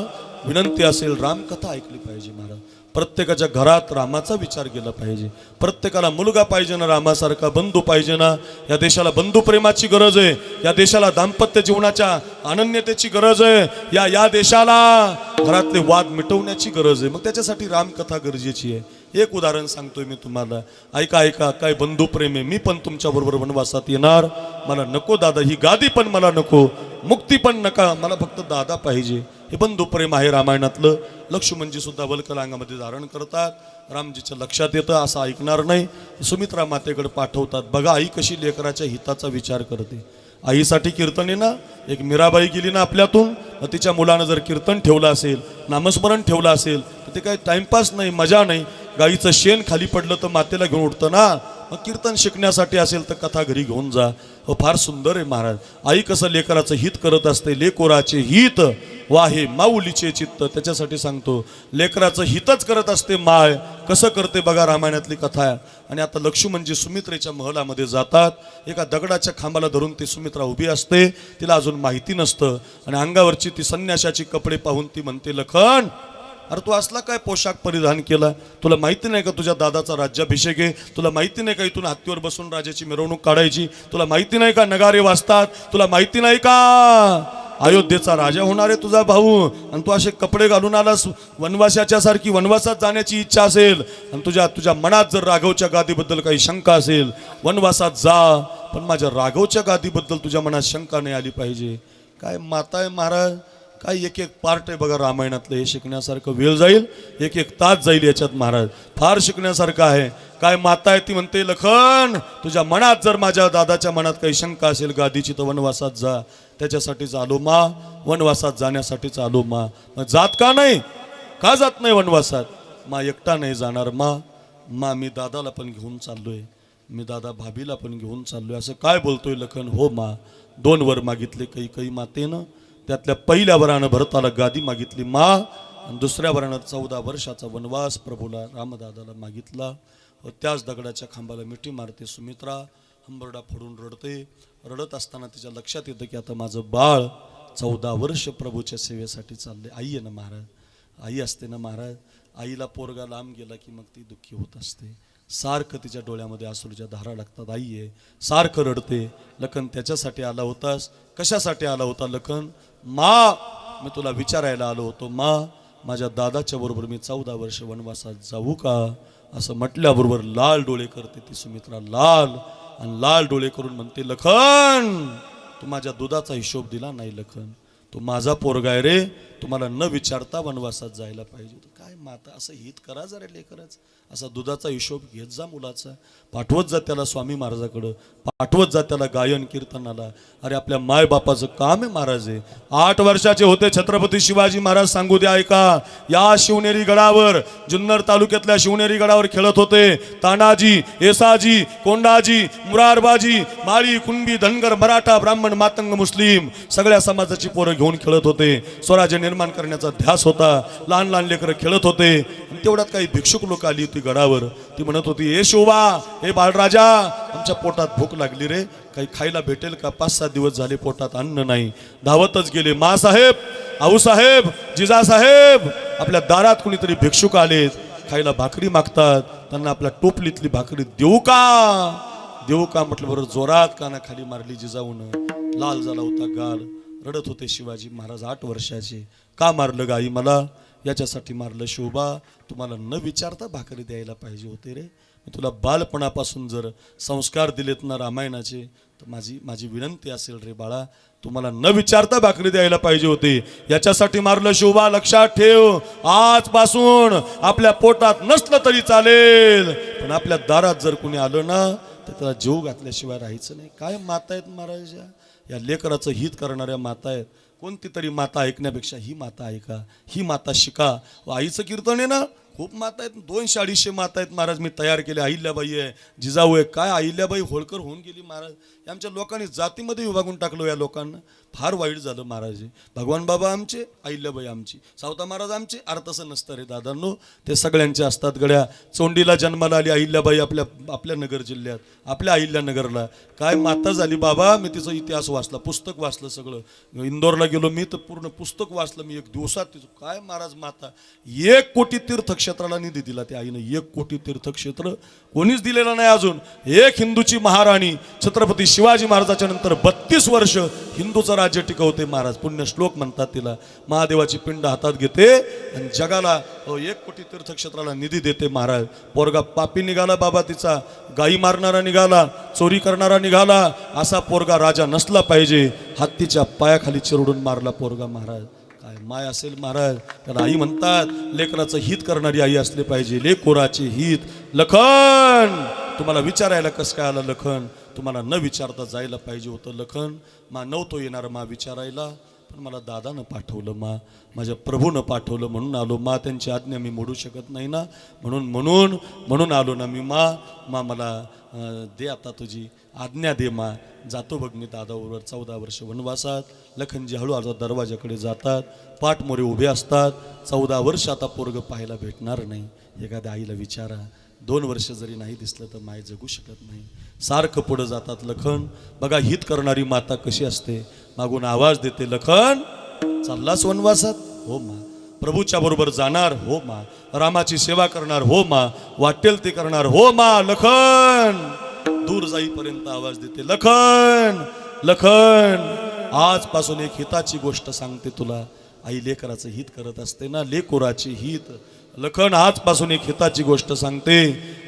विनंती असेल रामकथा ऐकली पाहिजे महाराज. प्रत्येकाच्या घरात रामाचा विचार केला पाहिजे. प्रत्येकाला मुलगा पाहिजे ना, रामासारखा बंधू पाहिजे ना. या देशाला बंधू प्रेमाची गरज आहे. या देशाला दाम्पत्य जीवनाच्या अनन्यतेची गरज आहे. या देशाला घरातले वाद मिटवण्याची गरज आहे. मग त्याच्यासाठी रामकथा गरजेची आहे. एक उदाहरण सांगतोय मी तुम्हाला, ऐका. काय बंधू प्रेम आहे. मी पण तुमच्या बरोबर वनवासात येणार. मला नको दादा ही गादी, पण मला नको मुक्ती पण नका, मला फक्त दादा पाहिजे. हे बंधू प्रेम आहे रामायणातलं. लक्ष्मणजी सुद्धा वल्कलांगामध्ये धारण करतात. रामजीच्या लक्षात येतं, असं ऐकणार नाही. सुमित्रा मातेकडे पाठवतात. बघा आई कशी लेकराच्या हिताचा विचार करते. आईसाठी कीर्तन आहे ना. एक मीराबाई गेली ना आपल्यातून, तिच्या मुलानं जर कीर्तन ठेवलं असेल, नामस्मरण ठेवलं असेल, तर ते काही टाइमपास नाही, मजा नाही. गाईचं शेण खाली पडलं तर मातेला घेऊन उठतं ना. मग कीर्तन शिकण्यासाठी असेल तर कथा घरी घेऊन जा. फार सुंदर आहे महाराज. आई कसं लेकराचं हित करत असते. लेकोराचे हित वाहे माऊलीचे चित्त. त्याच्यासाठी सांगतो, लेकराचं हितच करत असते माय. कसं करते बघा, रामायणातली कथा आहे. आणि आता लक्ष्मणजी सुमित्रेच्या महलामध्ये जातात. एका दगडाच्या खांबाला धरून ती सुमित्रा उभी असते. तिला अजून माहिती नसतं. आणि अंगावरची ती संन्याशाची कपडे पाहून ती म्हणते, लखन अरे तू असला काय पोशाख परिधान केला? तुला माहिती नाही का तुझ्या दादाचा राज्याभिषेक आहे? तुला माहिती नाही का इथून हत्तीवर बसून राजाची मिरवणूक काढायची? तुला माहिती नाही का नगारे वाजतात? तुला माहिती नाही का अयोध्येचा राजा होणार आहे तुझा भाऊ? आणि तू असे कपडे घालून आलास वनवासाच्या सारखी. वनवासात जाण्याची इच्छा असेल आणि तुझ्या मनात जर राघवच्या गादीबद्दल काही शंका असेल, वनवासात जा. पण माझ्या राघवच्या गादीबद्दल तुझ्या मनात शंका नाही आली पाहिजे. काय माता आहे महाराज. काय एक पार्ट आहे बघा रामायणातलं. हे शिकण्यासारखं वेळ जाईल, एक तास जाईल याच्यात महाराज. फार शिकण्यासारखं आहे. काय माता आहे ती म्हणते, लखन तुझ्या मनात जर माझ्या दादाच्या मनात काही शंका असेल गादीची, तर वनवासात जा. त्याच्यासाठीच आलो मा, वनवासात जाण्यासाठीच आलो मा. मग जात का नाही? का जात नाही वनवासात? मा एकटा नाही जाणार मा मी दादाला पण घेऊन चाललोय. मी दादा भाभीला पण घेऊन चाललोय. असं काय बोलतोय लखन? हो मा. 2 वर मागितले काही मातेनं. त्यातल्या पहिल्या वरानं भरताला गादी मागितली मा. आणि दुसऱ्या वरानं 14 वर्षाचा वनवास प्रभूला रामदादाला मागितला. व त्याच दगडाच्या खांबाला मिठी मारते सुमित्रा. हंबरडा फोडून रडते. रडत असताना तिच्या लक्षात येतं की आता माझं बाळ 14 वर्ष प्रभूच्या सेवेसाठी चालले. आई आहे ना महाराज, आई असते ना महाराज. आईला पोरगा लांब गेला की मग ती दुःखी होत असते. सारखं तिच्या डोळ्यामध्ये अश्रूच्या धारा लागतात. आई आहे, सारखं रडते. लखन त्याच्यासाठी आला होतास? कशासाठी आला होता लखन? मा मी तुला विचारायला आलो होतो मा, माझ्या दादाच्या बरोबर मी 14 वर्ष वनवासात जाऊ का? असं म्हटल्याबरोबर लाल डोळे करते ती सुमित्रा. आणि लाल डोळे करून म्हणते, लखन तू माझ्या दुधाचा हिशोब दिला नाही लखन. तू माझा पोरगा आहे रे. तुम्हाला न विचारता वनवासात जायला पाहिजे. काय माता, असं हित करा जरा लेकरच. असा दुधाचा हिशोब घेत जा मुलाचा. पाठवत जा त्याला स्वामी महाराजाकडं. पाठवत जा त्याला गायन कीर्तनाला. अरे आपल्या मायबापाचं काम आहे महाराज आहे. 8 वर्षाचे होते छत्रपती शिवाजी महाराज. सांगू द्या ऐका. या शिवनेरी गडावर, जुन्नर तालुक्यातल्या शिवनेरी गडावर खेळत होते. तानाजी, येसाजी, कोंडाजी, मुरारबाजी, माळी, कुणबी, धनगर, मराठा, ब्राह्मण, मातंग, मुस्लिम सगळ्या समाजाची पोरं घेऊन खेळत होते. स्वराज्य निर्माण करण्याचा ध्यास होता. लहान लहान लेकरं खेळत होते. तेवढ्यात काही भिक्षुक लोक आली होती गडावर. ती म्हणत होती, ए शोभा, हे बाळराजा, आमच्या पोटात भूक लागली रे. काही खायला भेटेल का? 5-7 दिवस झाले पोटात अन्न नाही. धावतच गेले. मा साहेब, आऊ साहेब, जिजा साहेब, आपल्या दारात कुणीतरी भिक्षुक आलेत. खायला भाकरी मागतात. त्यांना आपल्या टोपलीतली भाकरी देऊ का म्हटलं बरोबर जोरात काना खाली मारली जिजाऊन. लाल झाला होता गाल. रडत होते शिवाजी महाराज 8 वर्षाचे. का मारलं गाई मला? याच्यासाठी मारलं शोभा, तुम्हाला न विचारता भाकरी द्यायला पाहिजे होते रे. मी तुला बालपणापासून जर संस्कार दिलेत ना रामायणाचे, तर माझी विनंती असेल रे बाळा, तुम्हाला न विचारता भाकरी द्यायला पाहिजे होते. याच्यासाठी मारलं शोभा. लक्षात ठेव, आजपासून आपल्या पोटात नसलं तरी चालेल, पण आपल्या दारात जर कुणी आलं ना तर त्याला जीव घातल्याशिवाय राहायचं नाही. काय माता आहेत महाराजा. या लेकराचं हित करणाऱ्या माता आहेत. कोणती तरी माता ऐकण्यापेक्षा ही माता ऐका, ही माता शिका. आईचं कीर्तन आहे ना, खूप माता आहेत. 200-250 माता आहेत महाराज. मी तयार केले. अहिल्याबाई आहे, जिजाऊ आहे. काय अहिल्याबाई होळकर होऊन गेली महाराज. आमच्या लोकांनी जातीमध्ये विभागून टाकलो या लोकांना. फार वाईट झालं महाराज. भगवान बाबा आमचे, अहिल्याबाई आमची, सावता महाराज आमचे. अरे तसं नसतं रे दादांनो, ते सगळ्यांचे असतात गड्या. चोंडीला जन्माला आली अहिल्याबाई आपल्या नगर जिल्ह्यात, आपल्या अहिल्यानगरला. काय माता झाली बाबा. मी तिचा इतिहास वाचला, पुस्तक वाचलं सगळं. इंदोरला गेलो मी तर पूर्ण पुस्तक वाचलं मी 1 दिवसात तिचं. काय महाराज माता. 1 कोटी तीर्थक्षेत्र तीर्थक्षेत्राला निधी दिला त्या आईनं. 1 कोटी तीर्थक्षेत्र कोणीच दिलेलं नाही अजून. एक हिंदूची महाराणी छत्रपती शिवाजी महाराजाच्या नंतर 32 वर्ष हिंदूचं राज्य टिकवते महाराज. पुण्यश्लोक म्हणतात तिला. महादेवाची पिंड हातात घेते आणि जगाला 1 कोटी तीर्थक्षेत्राला निधी देते महाराज. पोरगा पापी निघाला बाबा तिचा, गाई मारणारा निघाला, चोरी करणारा निघाला, असा पोरगा राजा नसला पाहिजे. हत्तीच्या पायाखाली चिरडून मारला पोरगा महाराज. काय माय असेल महाराज. त्याला आई म्हणतात. लेकराचं हित करणारी आई असली पाहिजे. लेकोराचे हित. लखन तुम्हाला विचारायला कसं काय आलं लखन? तुम्हाला न विचारता जायला पाहिजे होतं लखन. मा नव्हतो येणार मा विचारायला, पण मला दादानं पाठवलं मा, माझ्या प्रभूनं पाठवलं म्हणून आलो मा. त्यांची आज्ञा मी मोडू शकत नाही ना, म्हणून आलो ना मी मा. मला दे आता तुझी आज्ञा दे मा. जातो बघ मी दादाबरोबर 14 वर्ष वनवासात. लखनजी हळूहळू दरवाजाकडे जातात. पाठमोरे उभे असतात. 14 वर्ष आता पोरग पाहायला भेटणार नाही. एखाद्या आईला विचारा, 2 वर्ष जरी नाही दिसलं तर माय जगू शकत नाही. सारखं पुढं जातात लखन. बघा हित करणारी माता कशी असते. मागून आवाज देते, लखन चाललास वनवासात? हो मा. प्रभूच्या बरोबर जाणार? हो मा. रामाची सेवा करणार? हो मा. वाटेल ते करणार? हो मा. लखन दूर जाईपर्यंत आवाज देते, लखन लखन आजपासून एक हिताची गोष्ट सांगते तुला. आई लेकराचं हित करत असते ना, लेकोराचे हित. लखन आजपासून एक हिताची गोष्ट सांगते.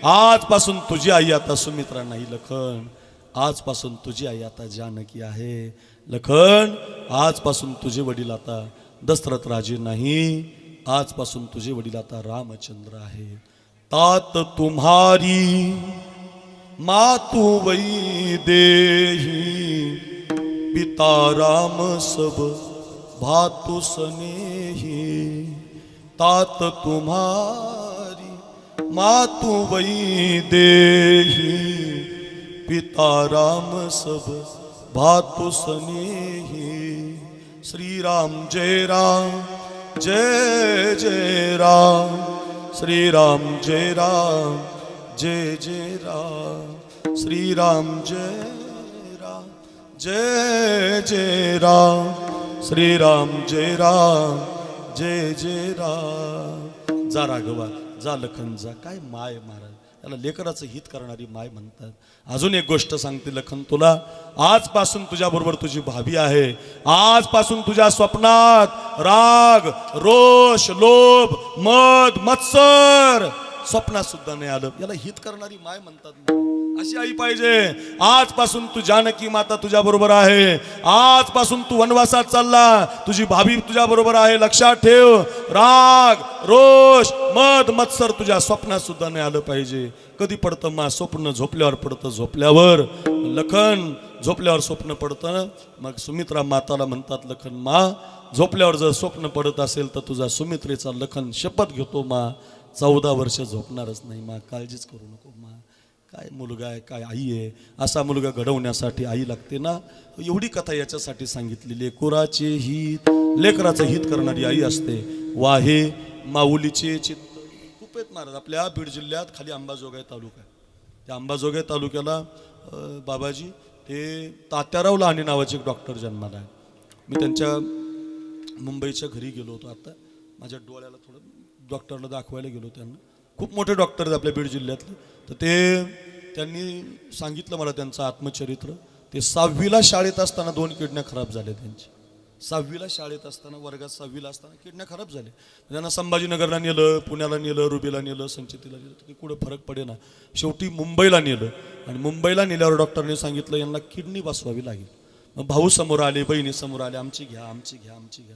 आजपासून तुझी आई आता सुमित्रा नाही लखन. आजपासून तुझी आई आता जानकी आहे लखन. आजपासून तुझे वडील आता दशरथ राजे नाही. आजपासून तुझे वडील आता रामचंद्र आहे. तात तुम्हारी मातु वही देही, पिता राम सब भातु स्नेही. तात तुम्हारी मातु वही देही, पिता राम सब भातु स्नेही. श्री राम जय राम जय जय राम. श्री राम जय राम जय जय राम. श्री राम जय राम जय जय राम. श्री राम जय राम जय जय राम. जा राघवा जा लखन जा. काय माय महाराज. त्याला लेकराचं हित करणारी माय म्हणतात. अजून एक गोष्ट सांगते लखन तुला. आजपासून तुझ्या बरोबर तुझी भाभी आहे. आजपासून तुझ्या स्वप्नात राग रोष लोभ मद मत्सर स्वप्नात सुद्धा नाही आलं. याला हित करणारी माय म्हणतात. अशी आई पाहिजे. आजपासून तू जानकी माता तुझ्या बरोबर आहे. आजपासून तू वनवासात चालला, तुझी भाभी तुझ्या बरोबर आहे. लक्षात ठेव. राग रोष मद मत्सर तुझ्या स्वप्नात सुद्धा नाही आलं पाहिजे. कधी पडतं मा स्वप्न? झोपल्यावर पडतं. झोपल्यावर लखन झोपल्यावर स्वप्न पडतं. मग सुमित्रा माताला म्हणतात, लखन मा झोपल्यावर जर स्वप्न पडत असेल तर तुझा सुमित्रेचा लखन शपथ घेतो मा 14 वर्ष झोपणारच नाही मा. काळजीच करू नको मा. काय मुलगा आहे, काय आई आहे. असा मुलगा घडवण्यासाठी आई लागते ना. एवढी कथा याच्यासाठी सांगितली. लेकराचे हित, लेकराचं हित करणारी आई असते. वाहे माऊलीचे चित्त खूप आहेत महाराज. आपल्या बीड जिल्ह्यात खाली अंबाजोगाई तालुका आहे. त्या अंबाजोगाई तालुक्याला बाबाजी ते तात्याराव लहाने नावाचे एक डॉक्टर जन्माला आहे. मी त्यांच्या मुंबईच्या घरी गेलो होतो. आता माझ्या डोळ्याला थोडं डॉक्टरला दाखवायला गेलो. त्यांना खूप मोठे डॉक्टर आहेत आपल्या बीड जिल्ह्यातले. तर त्यांनी सांगितलं मला त्यांचं आत्मचरित्र. ते 6वीला शाळेत असताना 2 किडन्या खराब झाल्या त्यांची. 6वीला शाळेत असताना वर्गात 6वीला असताना किडन्या खराब झाल्या. त्यांना संभाजीनगरला नेलं, पुण्याला नेलं, रुबीला नेलं, संचितीला नेलं. तर कुठं फरक पडेना. शेवटी मुंबईला नेलं आणि मुंबईला नेल्यावर डॉक्टरने सांगितलं यांना किडनी बसवावी लागेल. मग भाऊ समोर आले, बहिणी समोर आले, आमची घ्या आमची घ्या आमची घ्या.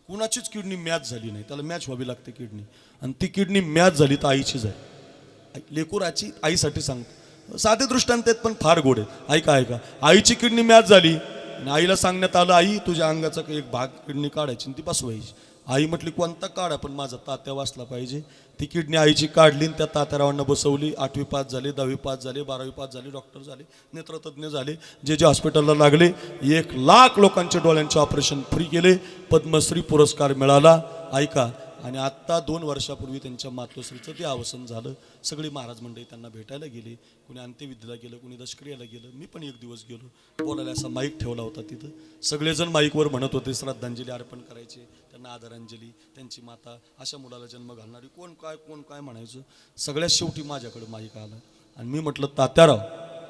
कुणाचीच किडनी मॅच झाली नाही. त्याला मॅच व्हावी लागते किडनी. आणि ती किडनी मॅच झाली तर आईची झाली. लेकुराची आईसाठी सांगतो. साधे दृष्टांत आहेत पण फार गोड आहेत. ऐका. आईची किडनी मॅच झाली आणि आईला सांगण्यात आलं, आई तुझ्या अंगाचा एक भाग किडनी काढायची आणि ती बसवायची. आई म्हटली कोणता काढा, पण माझा तात्या वाचला पाहिजे. ती किडनी आईची काढली आणि त्या तात्यारावांना बसवली. 8वी पास झाले, 10वी पास झाले, 12वी पास झाले, डॉक्टर झाले, नेत्रतज्ञ झाले. जे हॉस्पिटलला लागले 1 लाख लोकांचे डोळ्यांचे ऑपरेशन फ्री केले. पद्मश्री पुरस्कार मिळाला. ऐका आणि आत्ता 2 वर्षापूर्वी त्यांच्या मातोश्रीचं ते अवसान झालं. सगळी महाराज मंडळी त्यांना भेटायला गेली, कुणी अंत्यविधीला गेलं, कुणी दशक्रियाला गेलं. मी पण एक दिवस गेलो, बोलायला असा माईक ठेवला होता तिथं. सगळेजण माईकवर म्हणत होते श्रद्धांजली अर्पण करायचे, त्यांना आदरांजली, त्यांची माता, अशा मुलाला जन्म घालणारी कोण काय म्हणायचं. सगळ्यात शेवटी माझ्याकडे माईक आला आणि मी म्हटलं, तात्याराव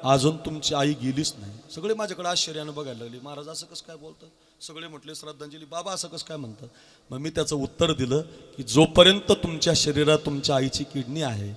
अजून तुमची आई गेलीच नाही. सगळे माझ्याकडे आश्चर्यानं बघायला लागले, महाराज असं कसं काय बोलतात. सगळे म्हटले श्रद्धांजली, बाबा असं कसं काय म्हणतात. मग मी त्याचं उत्तर दिलं की जोपर्यंत तुमच्या शरीरात तुमच्या आईची किडनी आहे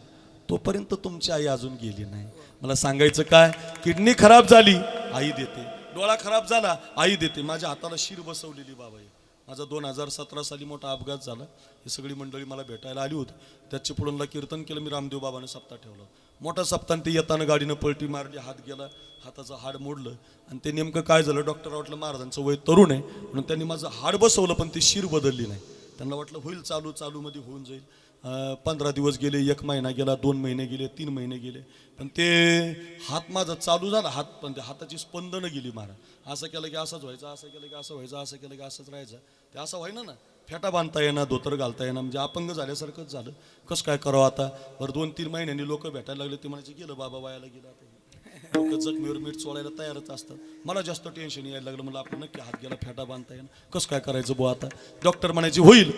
तोपर्यंत तुमची आई अजून गेली नाही. मला सांगायचं काय, किडनी खराब झाली आई देते, डोळा खराब झाला आई देते. माझ्या हाताला शीर बसवलेली बाबा आहे. माझा 2017 साली मोठा अपघात झाला. ही सगळी मंडळी मला भेटायला आली होती. त्यात चिपळूणला कीर्तन केलं मी, रामदेव बाबानं सप्ताह ठेवला. मोठा सप्ताह. ते येताना गाडीनं पलटी मारली, हात गेला, हाताचं हाड मोडलं. आणि ते नेमकं काय झालं, डॉक्टर वाटलं महाराजांचं वय तरुण आहे म्हणून त्यांनी माझं हाड बसवलं, पण ती शीर बदलली नाही. त्यांना वाटलं होईल चालूमध्ये होऊन जाईल. 15 दिवस गेले, 1 महिना गेला, 2 महिने गेले, 3 महिने गेले, पण ते हात माझा चालू झाला. पण ते हाताची स्पंदनं गेली महाराज. असं केलं की असंच व्हायचं, असं केलं की असं व्हायचं, असं केलं की असंच राहायचं. ते असं व्हायना ना, फेटा बांधता येणार, धोतर घालता येणार, म्हणजे अपंग झाल्यासारखंच झालं. कसं काय करावं आता. बरं 2-3 महिन्यांनी लोक भेटायला लागले. ते म्हणायचे गेलं बाबा, वायाला गेलं. आता लोक जखमीवर मीठ चोळायला तयारच असतात. मला जास्त टेन्शन यायला लागलं. मला आपण नक्की हात गेला, फेटा बांधता येणार, कसं काय करायचं बुवा आता. डॉक्टर म्हणायचे होईल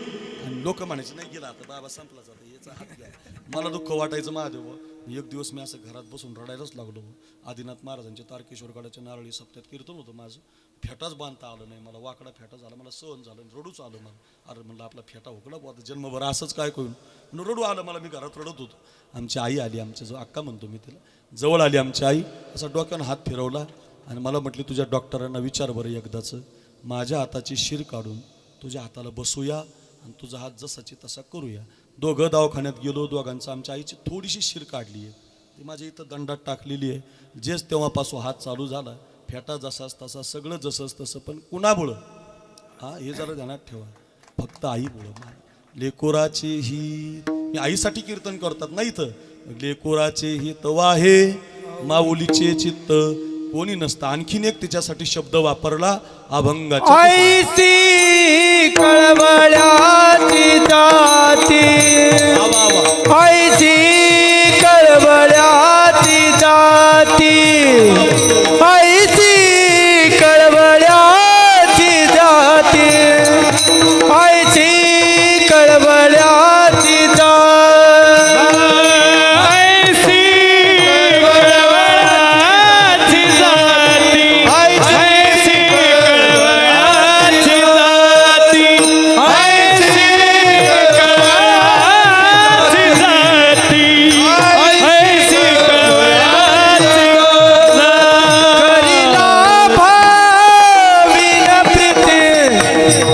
आणि लोक म्हणायचे नाही गेला, आता बाबा संपलाच, आता याचा हात घ्या. मला दुःख वाटायचं महादेव. एक दिवस मी असं घरात बसून रडायलाच लागलो. आदिनाथ महाराजांच्या तारकेश्वरगडाच्या नारळी सप्त्यात कीर्तन होतं माझं. फेटाच बांधता आलं नाही मला, वाकडा फेटा झाला, मला सहन झालं, रडूच आलं मला. अरे म्हणलं आपला फेटा उघडा बुवा, आता जन्मभर असंच काय करून म्हणून रडू आलं मला. मी घरात रडत होतो. आमची आई आली, आमच्या जो अक्का म्हणतो मी तिला, जवळ आली आमची आई. असा डोक्यानं हात फिरवला आणि मला म्हटली, तुझ्या डॉक्टरांना विचार बरं एकदाचं, माझ्या हाताची शीर काढून तुझ्या हाताला बसूया आणि तुझा हात जसाची तसा करूया. दोघं दवाखान्यात गेलो. दोघांचं आमच्या आईची थोडीशी शीर काढली आहे, ती माझ्या इथं दंडात टाकलेली आहे. जेच तेव्हापासून हात चालू झाला, फेटा जसाच तसा, सगळं जसंच तसं. पण कुणामुळं, हे जरा ध्यानात ठेवा, फक्त आईमुळं. लेकोराचे ही, मी आईसाठी कीर्तन करतात नाही तर, लेकोराचे ही तवा हे माऊलीचे चित्त कोणी नसतं. आणखीन एक तिच्यासाठी शब्द वापरला, अभंगाचा. ऐसी कळवळ्याची जाती, ऐसी कळवळ्याची जाती, ऐसी कळवळ्याची जाती, ऐसी कळवळ्याची जाती, ऐसी कळवळाची जाती, ऐसी कळवळाची जाती, ऐसी कळवळाची जाती, ऐसी कळवळाची करीला भाविन प्रीती,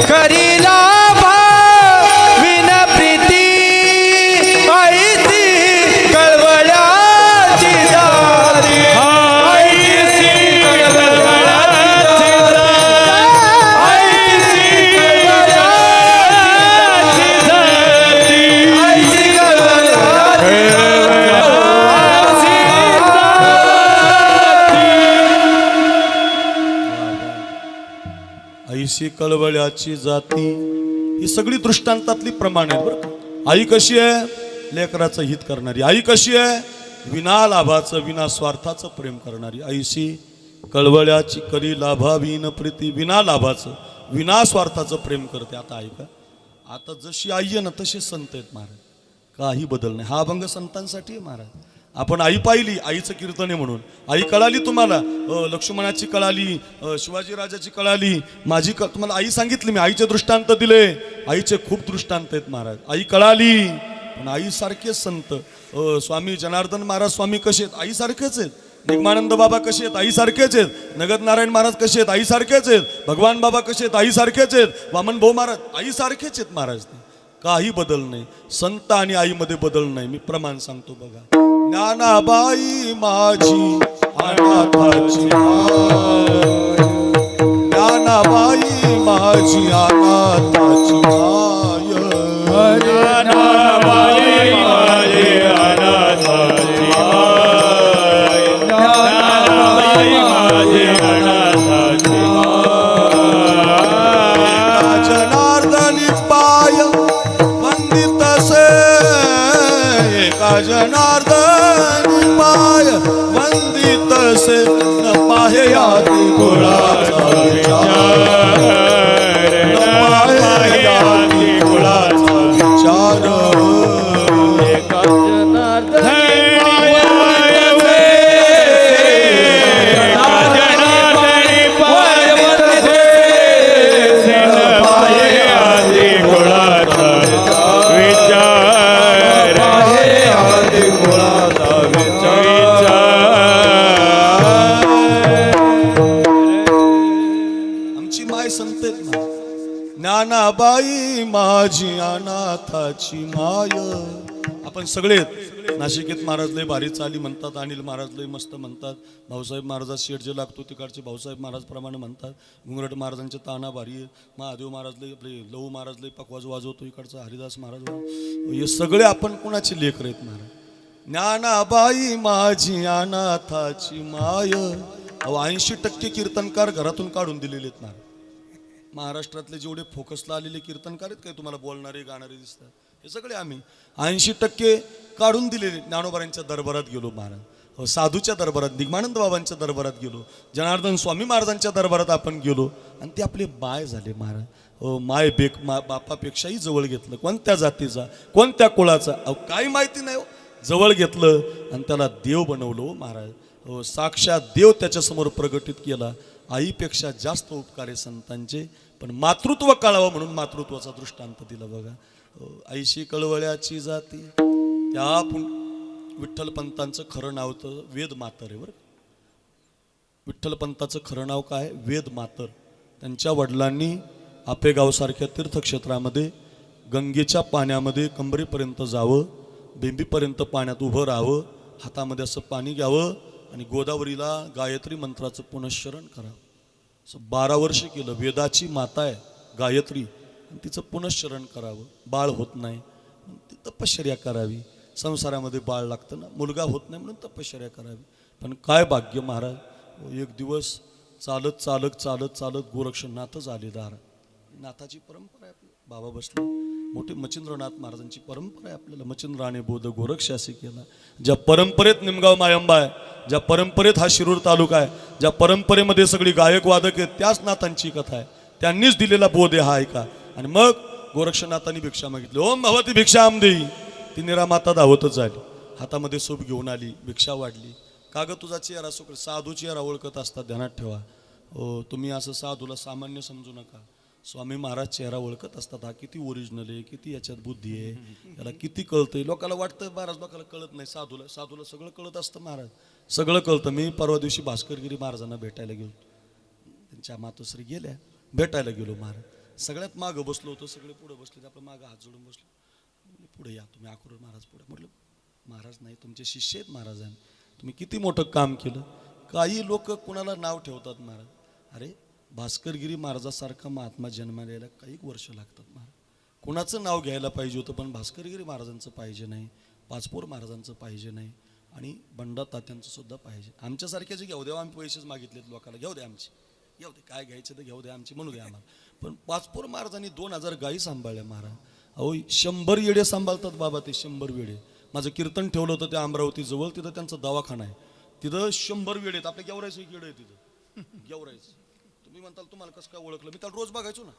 करीला भाविन प्रीती, ऐसी कळवळ्याची जाती, ऐसी कळवळाची जाती, ऐसी ऐशी कळवळ्याची जाती. ही सगळी दृष्टांतातली प्रमाण आहेत बरं का. आई कशी आहे, लेकराचं हित करणारी. आई कशी आहे, विना लाभाचं विना स्वार्थाचं प्रेम करणारी. ऐशी कळवळ्याची करी लाभावीन प्रीती, विना लाभाचं विना स्वार्थाचं प्रेम करते. आता ऐका, आता जशी आई आहे ना तसे संत आहेत महाराज, काही बदल नाही. हा अभंग संतांसाठी आहे महाराज. आपण आई पाहिली, आईचं कीर्तन आहे म्हणून. आई कळाली तुम्हाला, लक्ष्मणाची कळाली, शिवाजी राजाची कळाली, माझी तुम्हाला आई सांगितली मी. आईचे दृष्टांत दिले, आईचे खूप दृष्टांत आहेत महाराज. आई कळाली, पण आई सारखेच संत. स्वामी जनार्दन महाराज स्वामी कसे आहेत, आई सारखेच आहेत. निगमानंद बाबा कसे आहेत, आई सारखेच आहेत. नगद नारायण महाराज कसे आहेत, आई सारखेच आहेत. भगवान बाबा कसे आहेत, आई सारखेच आहेत. वामन भाऊ महाराज आई सारखेच आहेत महाराज. काही बदल नाही. संत आणि आईमध्ये बदल नाही. मी प्रमाण सांगतो बघा. ज्ञानाबाई माझी अनाथाची माय, ज्ञानाबाई माझी अनाथाची माय, ज्ञानाबाई माझी अनाथाची माय, ज्ञानाबाई माझी अनाथाची माय. जनार्दनी पाय जनार्दन पाय वंदित से न पाहे आदि कुळाचा विचार न पाहे आदि कुळाचा विचार आमची माय संतेत ना ज्ञानाबाई माझी अनाथाची माय. आपण सगळे नाशिकेत महाराज लय भारी चाली म्हणतात, अनिल महाराज लय मस्त म्हणतात, भाऊसाहेब महाराजा शेठ जे लागतो तिकडचे भाऊसाहेब महाराज प्रमाणे म्हणतात, घुंगरट महाराजांचे ताना भारी आहे, महादेव महाराज लय आपले लहू महाराज लय पकवाज वाजवतो, इकडचा हरिदास महाराज. हे सगळे आपण कोणाचे लेकर आहेत महाराज. ज्ञानाबाई माझी अनाथाची माय. 80% कीर्तनकार घरातून काढून दिलेले आहेत महाराज. महाराष्ट्रातले जेवढे फोकसला आलेले कीर्तनकार आहेत काय तुम्हाला बोलणारे गाणारे दिसतात, हे सगळे आम्ही 80% काढून दिलेले. ज्ञानोबारांच्या दरबारात गेलो महाराज, साधूच्या दरबारात, दिग्मानंद बाबांच्या दरबारात गेलो, जनार्दन स्वामी महाराजांच्या दरबारात आपण गेलो आणि ते आपले माय झाले महाराज. माय बापापेक्षाही जवळ घेतलं. कोणत्या जातीचा, कोणत्या कुळाचा, काही माहिती नाही, जवळ घेतलं आणि त्याला देव बनवलं महाराज. साक्षात देव त्याच्यासमोर प्रगटित केला. आईपेक्षा जास्त उपकार आहे संतांचे, पण मातृत्व कळावं म्हणून मातृत्वाचा दृष्टांत दिला बघा. आईशी कळवळ्याची जाती, त्या विठ्ठलपंतांचं खरं नाव तर वेद मातर आहे बरं. विठ्ठलपंताचं खरं नाव काय? वेद मातर. त्यांच्या वडिलांनी आपेगावसारख्या तीर्थक्षेत्रामध्ये गंगेच्या पाण्यामध्ये कंबरेपर्यंत जावं, बेंबीपर्यंत पाण्यात उभं राहावं, हातामध्ये असं पाणी घ्यावं आणि गोदावरीला गायत्री मंत्राचं पुनश्चरण करावं. असं 12 वर्ष केलं. वेदाची माता आहे गायत्री, तिचं पुनश्चरण करावं. बाळ होत नाही, ती तपश्चर्या करावी. संसारामध्ये बाळ लागतं ना, मुलगा होत नाही म्हणून तपश्चर्या करावी. पण काय भाग्य महाराज, एक दिवस चालत चालत चालत चालत गोरक्षनाथच आले दार. नाथाची परंपरा आहे आपली. बाबा बसले, मोठे मच्छिंद्रनाथ महाराजांची परंपरा आहे आपल्याला. मच्छिंद्राने बोध गोरक्षासी केला. ज्या परंपरेत निमगाव मायंबा आहे, ज्या परंपरेत हा शिरूर तालुका आहे, ज्या परंपरेमध्ये सगळी गायक वादक आहेत, त्याच नाथांची कथा आहे. त्यांनीच दिलेला बोध आहे हा ऐका. आणि मग गोरक्षनाथांनी भिक्षा मागितली. ओम भगवती भिक्षाम देई. ती निरामाता धावतच झाली, हातामध्ये सूप घेऊन आली, भिक्षा वाढली. का ग तुझा चेहरा सुकड? साधू चेहरा ओळखत असतात, ध्यानात ठेवा. तुम्ही असं साधूला सामान्य समजू नका. स्वामी महाराज चेहरा ओळखत असतात. हा किती ओरिजिनल आहे, किती याच्यात बुद्धी आहे, याला किती कळतंय. लोकाला वाटतं महाराज लोकाला कळत नाही. साधूला सगळं कळत असतं महाराज, सगळं कळतं. मी परवा दिवशी भास्करगिरी महाराजांना भेटायला गेलो, त्यांच्या मातोश्री गेल्या, भेटायला गेलो महाराज. सगळ्यात मागं बसलो होतो, सगळे पुढे बसले, आपलं मागं हात जोडून बसलो. पुढे या तुम्ही, अक्रूर महाराज पुढे. म्हटलं महाराज नाही, तुमचे शिष्य आहेत महाराजांनी, तुम्ही किती मोठं काम केलं. काही लोक कुणाला नाव ठेवतात महाराज. अरे भास्करगिरी महाराजासारखा महात्मा जन्माला यायला काही वर्ष लागतात महाराज. कुणाचं नाव घ्यायला पाहिजे होतं, पण भास्करगिरी महाराजांचं पाहिजे नाही, पाचपोर महाराजांचं पाहिजे नाही, आणि बंडा तात्यांचं सुद्धा पाहिजे. आमच्यासारख्याचे घेऊ द्या, आम्ही पैसेच मागितलेत लोकांना, घेऊ द्या आमची, घेऊ दे, काय घ्यायचं तर घेऊ द्या आमची, म्हणू द्या आम्हाला. पण पाचपोर महाराजांनी 2000 गायी सांभाळल्या महाराज. अहो 100 येडे सांभाळतात बाबा ते, 100 वेडे. माझं कीर्तन ठेवलं होतं त्या अमरावती जवळ, तिथं त्यांचा दवाखाना आहे, तिथं 100 वेडे आहेत. आपल्या गेवरायचं एक येडं आहे तिथं, गेवरायचं. तुम्ही म्हणताल तुम्हाला कसं काय ओळखलं? मी त्याला रोज बघायचो ना,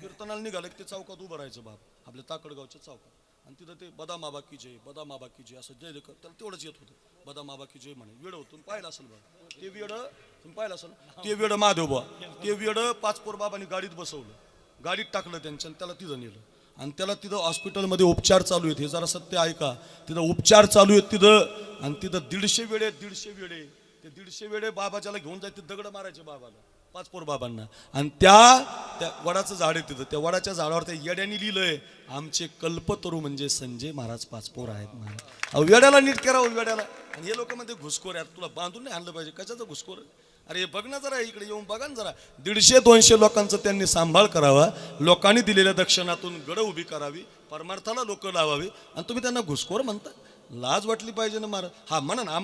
कीर्तनाला निघालं की ते चौकात उभं राहायचं बाप, आपल्या ताकडगावच्या चौकात, आणि तिथं ते बदाम आबा की जय, बदाम आबा की जय असं जय लेकर, त्याला तेवढंच येत होतं, बदाम आबा की जय म्हणे. वेड होतं, तुम्ही पाहिलं असेल बघा ते वेड, तुम्ही पाहिलं असेल ते वेड महादेव बा, ते वेड पाचपोर बाबांनी गाडीत बसवलं, गाडीत टाकलं त्यांच्या, आणि त्याला तिथं नेलं, आणि त्याला तिथं हॉस्पिटलमध्ये उपचार चालू आहेत. हे जरा सत्य ऐका, तिथं उपचार चालू आहेत तिथं, आणि तिथं 150 वेडे, 150 वेडे, ते 150 वेडे बाबाच्याला घेऊन जायचे, दगड मारायचे बाबाला, पाचपोर बाबांना. आणि त्या वडाचं झाड आहे तिथं, त्या वडाच्या झाडावर त्या येड्याने लिहिलंय, आमचे कल्पतरू म्हणजे संजय महाराज पाचपोर आहेत महाराज. अहो वेड्याला नीट करावं वेड्याला. आणि हे लोक मध्ये घुसखोर आहे, तुला बांधून नाही आणलं पाहिजे, कशाचं घुसखोर? अरे बघ ना जरा, इकडे येऊन बघा ना जरा. 150-200 लोकांचं त्यांनी सांभाळ करावा, लोकांनी दिलेल्या दक्षिणातून गड उभी करावी, परमार्थाला लोक लावावी, आणि तुम्ही त्यांना घुसखोर म्हणता? लाज वाटली पाहिजे ना महाराज. हा म्हणा ना,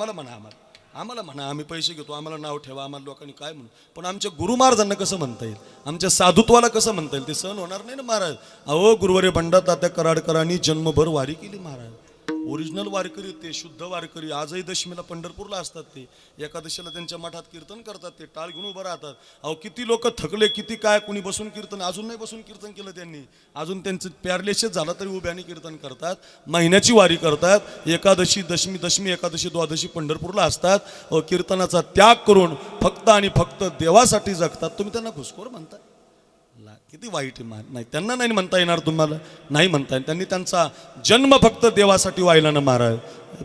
आम्हाला म्हणा, आम्ही पैसे घेतो, आम्हाला नाव ठेवा, आम्हाला लोकांनी काय म्हणू, पण आमच्या गुरु महाराजांना कसं म्हणता येईल, आमच्या साधुत्वाला कसं म्हणता येईल? ते सहन होणार नाही ना महाराज. अहो गुरुवारी बंडा तात्या कराडकरांनी जन्मभर वारी केली महाराज. ओरिजिनल वारकरी ते शुद्ध वारकरी आजही दशमीला पंढरपूरला असतात. ते एकादशीला त्यांच्या मठात कीर्तन करतात. ते टाळ घेऊन उभं राहतात. अहो किती लोक थकले, किती काय, कुणी बसून कीर्तन, अजून नाही बसून कीर्तन केलं त्यांनी, अजून त्यांचं प्यारलेशेच झालं तरी उभ्याने कीर्तन करतात. महिन्याची वारी करतात. एकादशी दशमी एकादशी द्वादशी पंढरपूरला असतात. कीर्तनाचा त्याग करून फक्त आणि फक्त देवासाठी जगतात. तुम्ही त्यांना घुसखोर म्हणता. किती वाईट आहे. नाही, त्यांना नाही म्हणता येणार, तुम्हाला नाही म्हणता येणार. त्यांनी त्यांचा जन्म फक्त देवासाठी वाहिला ना महाराज.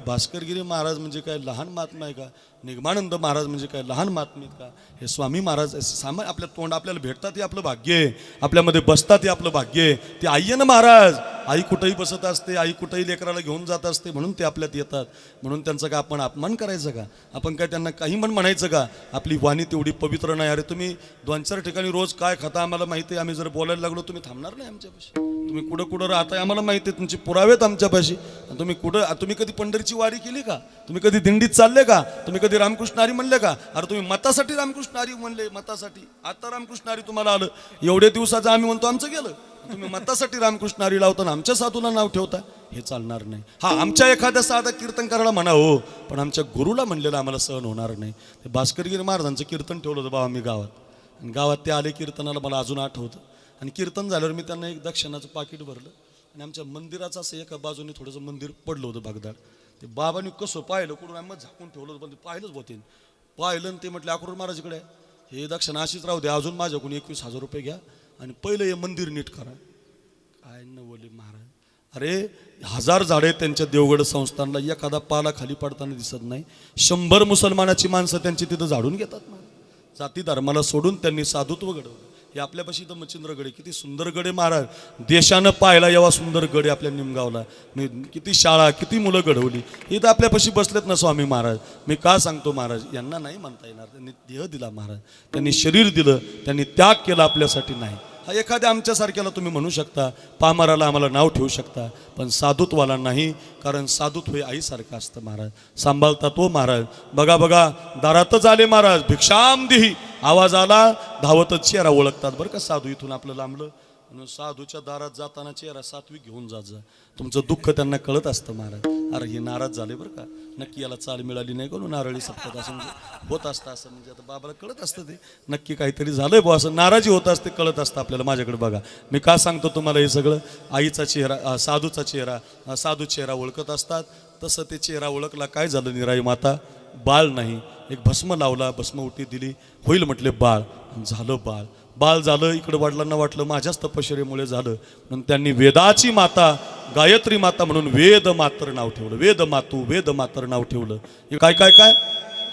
भास्करगिरी महाराज म्हणजे काय लहान महात्मा आहे का? निगमानंद महाराज म्हणजे काय लहान महात्मा आहेत का? हे स्वामी महाराज सामान्य आपल्या तोंड आपल्याला भेटतात हे आपलं भाग्य आहे, आपल्यामध्ये बसतात हे आपलं भाग्य आहे. ते आई आहे ना महाराज. आई कुठंही बसत असते, आई कुठंही लेकराला घेऊन जात असते, म्हणून ते आपल्यात येतात. म्हणून त्यांचा का आपण अपमान करायचा का? आपण काय त्यांना काही म्हणायचं का? आपली वाणी तेवढी पवित्र नाही. अरे तुम्ही 2-4 ठिकाणी रोज काय खाता आम्हाला माहिती आहे. आम्ही जर बोलायला लागलो तुम्ही थांबणार नाही आमच्यापाशी. तुम्ही कुठं राहताय आम्हाला माहिती आहे, तुमचे पुरावेत आमच्यापाशी. तुम्ही कधी पंढरीची वारी केली का? तुम्ही कधी दिंडीत चालले का? तुम्ही कधी रामकृष्ण हरी म्हणले का? अरे तुम्ही मतासाठी रामकृष्ण हरी म्हणले, मतासाठी. आता रामकृष्ण हरी तुम्हाला आलं, एवढे दिवसाचं आम्ही म्हणतो आमचं गेलं. तुम्ही मतासाठी रामकृष्ण हरी लावताना आमच्या साधूला नाव ठेवता, हे चालणार नाही. हा, आमच्या एखाद्या साधा कीर्तन करायला म्हणा हो, पण आमच्या गुरुला म्हणलेलं आम्हाला सहन होणार नाही. ते भास्करगिरी महाराजांचं कीर्तन ठेवलं होतं बाबा मी गावात, आणि गावात ते आले कीर्तनाला, मला अजून आठवतं. आणि कीर्तन झाल्यावर मी त्यांना एक दक्षिणाचं पाकिट भरलं, आणि आमच्या मंदिराचं असं एका बाजूने थोडंसं मंदिर पडलं होतं भगदाड. ते बाबांनी कसं पाहिलं, कुठून आम्ही झाकून ठेवलं होतं, पण ते पाहिलंच होते. पाहिलं आणि ते म्हटलं अक्रूर महाराज इकडे हे दक्षिणा अशीच राहू दे, अजून माझ्याकडून 21,000 रुपये घ्या आणि पहिलं हे मंदिर नीट करा. काय न बोले महाराज. अरे 1000 झाडे त्यांच्या देवगड संस्थानला, एखादा पाला खाली पडताना दिसत नाही. 100 मुसलमानाची माणसं त्यांची तिथं झाडून घेतात. जाती धर्माला सोडून त्यांनी साधुत्व घडवलं. हे आपल्यापाशी तर मच्छिंद्रगड, किती सुंदर गड आहे महाराज. देशानं पाहायला एवढा सुंदर गड आहे आपल्या निमगावला. मी किती शाळा, किती मुलं घडवली. हे तर आपल्यापाशी बसलेत ना स्वामी महाराज. मी का सांगतो महाराज, यांना नाही म्हणता येणार. त्यांनी देह दिला महाराज, त्यांनी शरीर दिलं, त्यांनी त्याग केला आपल्यासाठी. नाही हा एखाद्या आमच्यासारख्याला तुम्ही म्हणू शकता, पामराला आम्हाला नाव ठेवू शकता, पण साधुत्वाला नाही. कारण साधुत्व हे आईसारखं असतं महाराज. सांभाळता तो महाराज. बघा दारातच आले महाराज, भिक्षाम दिही आवाज आला, धावतच चेहरा ओळखतात बरं का साधू. इथून आपलं लांबलं म्हणून साधूच्या दारात जाताना चेहरा सात्विक घेऊन जात जा. तुमचं दुःख त्यांना कळत असतं महाराज. अरे हे नाराज झाले बरं का, नक्की याला चाल मिळाली नाही करून नारळी सप्तात असं म्हणजे होत असतं. असं म्हणजे आता बाबाला कळत असतं ते नक्की काहीतरी झालंय बुवा, असं नाराजी होत असते, कळत असतं आपल्याला. माझ्याकडे बघा, मी का सांगतो तुम्हाला हे सगळं. आईचा चेहरा, साधूचा चेहरा, साधू चेहरा ओळखत असतात. तसं ते चेहरा ओळखला. काय झालं निराई माता, बाळ नाही. एक भस्म लावला, भस्म उटी दिली, होईल म्हटले बाळ, झालं बाळ. बाळ झालं. इकडं वडिलांना वाटलं माझ्याच तपश्चर्येमुळे झालं, म्हणून त्यांनी वेदाची माता, गायत्री माता म्हणून वेद मातर नाव ठेवलं. वेद मातू, वेद मातर नाव ठेवलं. हे काय काय काय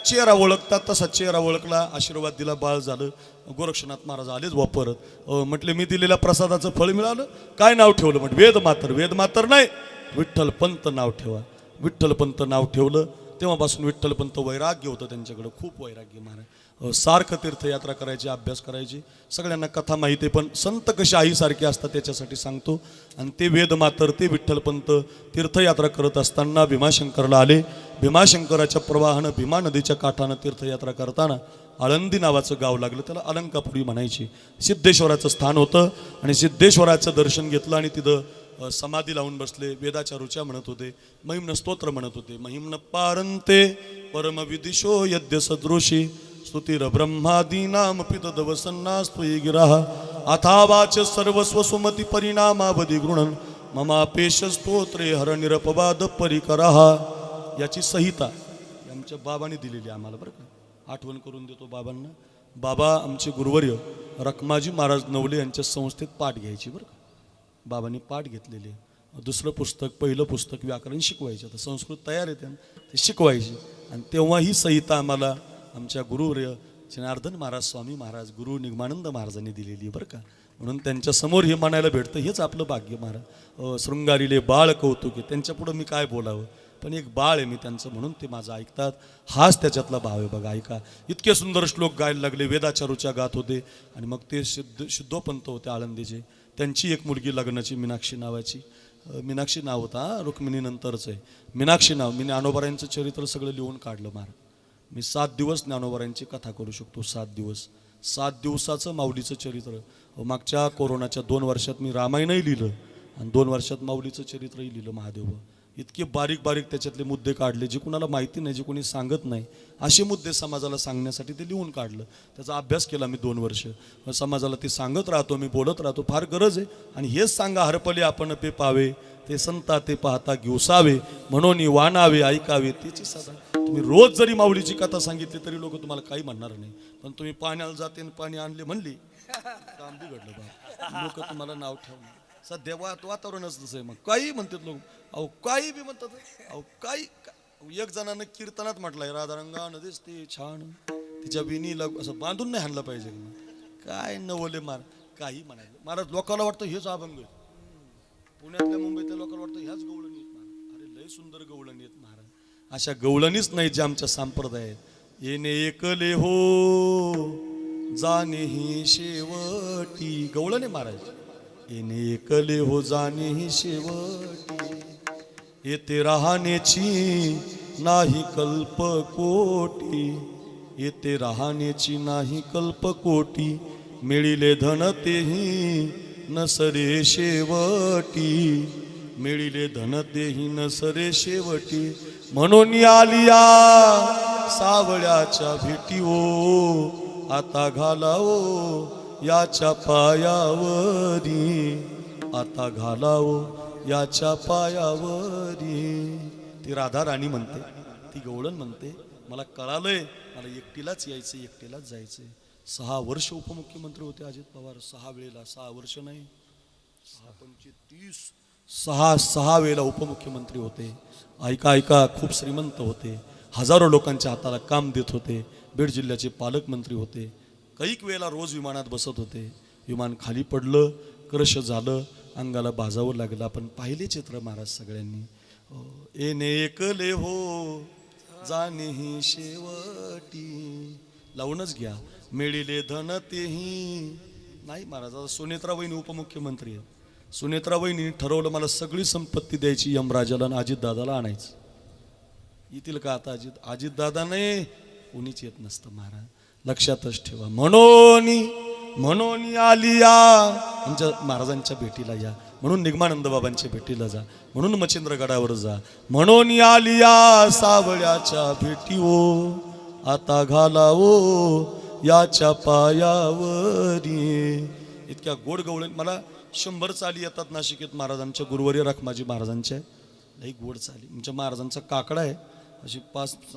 चेहरा ओळखतात, तसा चेहरा ओळखला, आशीर्वाद दिला, बाळ झालं. गोरक्षनाथ महाराज आलेच वापरत. म्हटले मी दिलेल्या प्रसादाचं फळ मिळालं. काय नाव ठेवलं? म्हटलं वेद मातर. वेद मातर नाही, विठ्ठल पंत नाव ठेवा. विठ्ठल पंत नाव ठेवलं. तेव्हापासून विठ्ठल पंत वैराग्य होतं त्यांच्याकडं, खूप वैराग्य महाराज. सारखं तीर्थयात्रा करायची, अभ्यास करायची. सगळ्यांना कथा माहिती आहे, पण संत कशी आईसारखे असतात त्याच्यासाठी सांगतो. आणि ते वेदमातर, ते विठ्ठलपंत तीर्थयात्रा करत असताना भीमाशंकरला आले. भीमाशंकराच्या प्रवाहानं, भीमा नदीच्या काठानं तीर्थयात्रा करताना आळंदी नावाचं गाव लागलं. त्याला अलंकापुरी म्हणायची. सिद्धेश्वराचं स्थान होतं, आणि सिद्धेश्वराचं दर्शन घेतलं आणि तिथं समाधी लावून बसले. वेदाच्या रुच्या म्हणत होते, महिम्न स्तोत्र म्हणत होते. महिम्न पारंते परमविदिशो यद्य सदृशी स्तुतीर ब्रह्मादीनाम पितदवसन्नास्त्वयि गिराः अथावाच सर्वस्व सुमती परिणामावधी गृणन ममापेश स्तोत्रे हर निरपवाद परिकरः. याची संहिता आमच्या बाबांनी दिलेली आम्हाला बरं का. आठवण करून देतो बाबांना. बाबा आमचे गुरुवर्य रखमाजी महाराज नवले यांच्या संस्थेत पाठ घ्यायची बरं का. बाबांनी पाठ घेतलेले. दुसरं पुस्तक, पहिलं पुस्तक व्याकरण शिकवायचे. आता संस्कृत तयार आहे त्यांना, ते शिकवायचे. आणि तेव्हा ही संहिता आम्हाला आमच्या गुरुवर्य जनार्दन महाराज स्वामी महाराज, गुरु निगमानंद महाराजांनी दिलेली बरं का. म्हणून त्यांच्या समोर हे म्हणायला भेटतं, हेच आपलं भाग्य महाराज. शृंगारीले बाळ कौतुके, त्यांच्या पुढं मी काय बोलावं, पण एक बाळ आहे मी त्यांचं, म्हणून ते माझं ऐकतात. हाच त्याच्यातला भाव आहे बघा. ऐका, इतके सुंदर श्लोक गायला लागले, वेदाच्या रुच्या गात होते. आणि मग ते शुद्धोपंत होते आळंदीचे. त्यांची एक मुलगी लग्नाची, मीनाक्षी नावाची. मीनाक्षी नाव होता, रुक्मिणी नंतरच आहे मीनाक्षी नाव. मी ज्ञानोबारायांचं चरित्र सगळं लिहून काढलं महाराज. मी 7 दिवस ज्ञानोबारायांची कथा करू शकतो. 7 दिवस, 7 दिवसाचं माऊलीचं चरित्र. मागच्या कोरोनाच्या 2 वर्षात मी रामायणही लिहिलं, आणि 2 वर्षात माऊलीचं चरित्रही लिहिलं महादेव. इतके बारीक बारीक त्याच्यातले मुद्दे काढले जे कुणाला माहिती नाही, जे कोणी सांगत नाही, असे मुद्दे समाजाला सांगण्यासाठी ते लिहून काढलं. त्याचा अभ्यास केला मी 2 वर्ष. समाजाला ते सांगत राहतो, मी बोलत राहतो. फार गरज आहे. आणि हेच सांगा, हरपले आपण पे पावे, ते संता ते पाहता घेऊसावे, म्हणून वाणावे ऐकावे त्याची सदा. तुम्ही रोज जरी माऊलीची कथा सांगितली तरी लोक तुम्हाला काही म्हणणार नाही. पण तुम्ही पाण्याला जाते आणि पाणी आणले म्हणली, काम बिघडलं बा. लोक तुम्हाला नाव ठेवणार. सध्या वातावरणच तसं आहे. मग काही म्हणतात लोक, अहो काही बी म्हणतात. अहो काही एक जणानं कीर्तनात म्हटलंय, राधारंगानं दिसते छान, तिच्या बिनीला असं बांधून नाही हाणलं पाहिजे. काय नवले मार काही म्हणायचं. महाराज लोकांना वाटतं हेच अभंग आहे. पुण्यातल्या मुंबईतल्या लोकांना वाटतं ह्याच गवळणी आहेत महाराज. अरे लय सुंदर गवळणी आहेत महाराज. अशा गवळणीच नाही जे आमच्या संप्रदायात. येणे एकले हो जाणे ही शेवटी, गवळणे महाराज. येणे एकले हो जाणे ही शेवटी, येते राहण्याची नाही कल्प कोटी, येते राहण्याची नाही कल्प कोटी, मिळिले धन तेही नसरे शेवटी, मिळिले धन तेही नसरे शेवटी, म्हणून आलिया सावळ्याच्या भेटी ओ, आता घालावो याच्या पायावरी, आता घालावो याच्या पायावरी. ती राधा राणी म्हणते, ती गवळण म्हणते, मला कळालंय मला एकटीलाच यायचं, एकटीलाच जायचंय. 6 वर्ष उपमुख्यमंत्री होते अजित पवार. 6 वेळेला, 6 वर्ष नाही, 6 पंचे 30, 6 वेळेला उपमुख्यमंत्री होते. ऐका ऐका, खूप श्रीमंत होते. हजारो लोकांच्या हाताला काम देत होते. बीड जिल्ह्याचे पालकमंत्री होते. कैक वेळेला रोज विमानात बसत होते. विमान खाली पडलं, क्रश झालं, अंगाला भाजावं लागलं. आपण पाहिले चित्र महाराज सगळ्यांनी. येणे एकले हो जाणे ही शेवटी, लावूनच घ्या, मिळिले धन तेही नाही महाराज. आता सुनेत्रा वहिनी उपमुख्यमंत्री आहे. सुनेत्रा वहिनी ठरवलं मला सगळी संपत्ती द्यायची यमराजाला आणि अजितदादाला आणायचं. येतील का आता अजितदादा नाही, कोणीच येत नसतं महाराज, लक्षातच ठेवा. म्हणून आलिया आमच्या महाराजांच्या भेटीला या, म्हणून निगमानंद बाबांच्या भेटीला जा, म्हणून मच्छिंद्रगडावर जा. म्हणून आलिया सावळ्याच्या भेटी ओ, आता घालावो याच्या पायावरी. इतक्या गोड गवळण. मला 100 चाली येतात नाशिकेत महाराजांच्या, गुरुवर्य रखमाजी महाराजांच्या. लई गोड चाली. आमच्या महाराजांचा काकडा आहे. अशी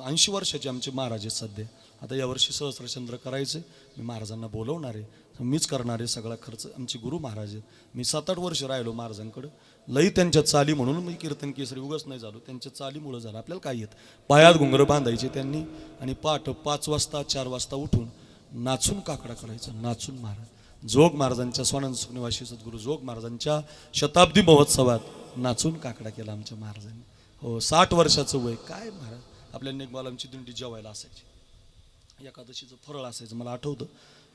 80 वर्षाचे आमचे महाराज आहेत सध्या. आता यावर्षी सहस्रचंद्र करायचे. मी महाराजांना बोलवणार आहे, मीच करणार आहे सगळा खर्च. आमचे गुरु महाराज आहेत. मी 7-8 वर्ष राहिलो महाराजांकडं. लई त्यांच्या चाली, म्हणून मी कीर्तन केसरी उगाच नाही झालो, त्यांच्या चालीमुळं झालं. आपल्याला काय येत. पायात घुंगरं बांधायचे त्यांनी आणि पहाटे 5 वाजता 4 वाजता उठून नाचून काकडा करायचा. नाचून महाराज जोग महाराजांच्या स्वानंद सुखनिवासी सद्गुरू जोग महाराजांच्या शताब्दी महोत्सवात नाचून काकडा केला आमच्या महाराजांनी. हो, 60 वर्षाचं वय. काय महाराज. आपल्या नेकबालांची दिंडी जेवायला असायची. एकादशीचं फरळ असायचं मला आठवतं.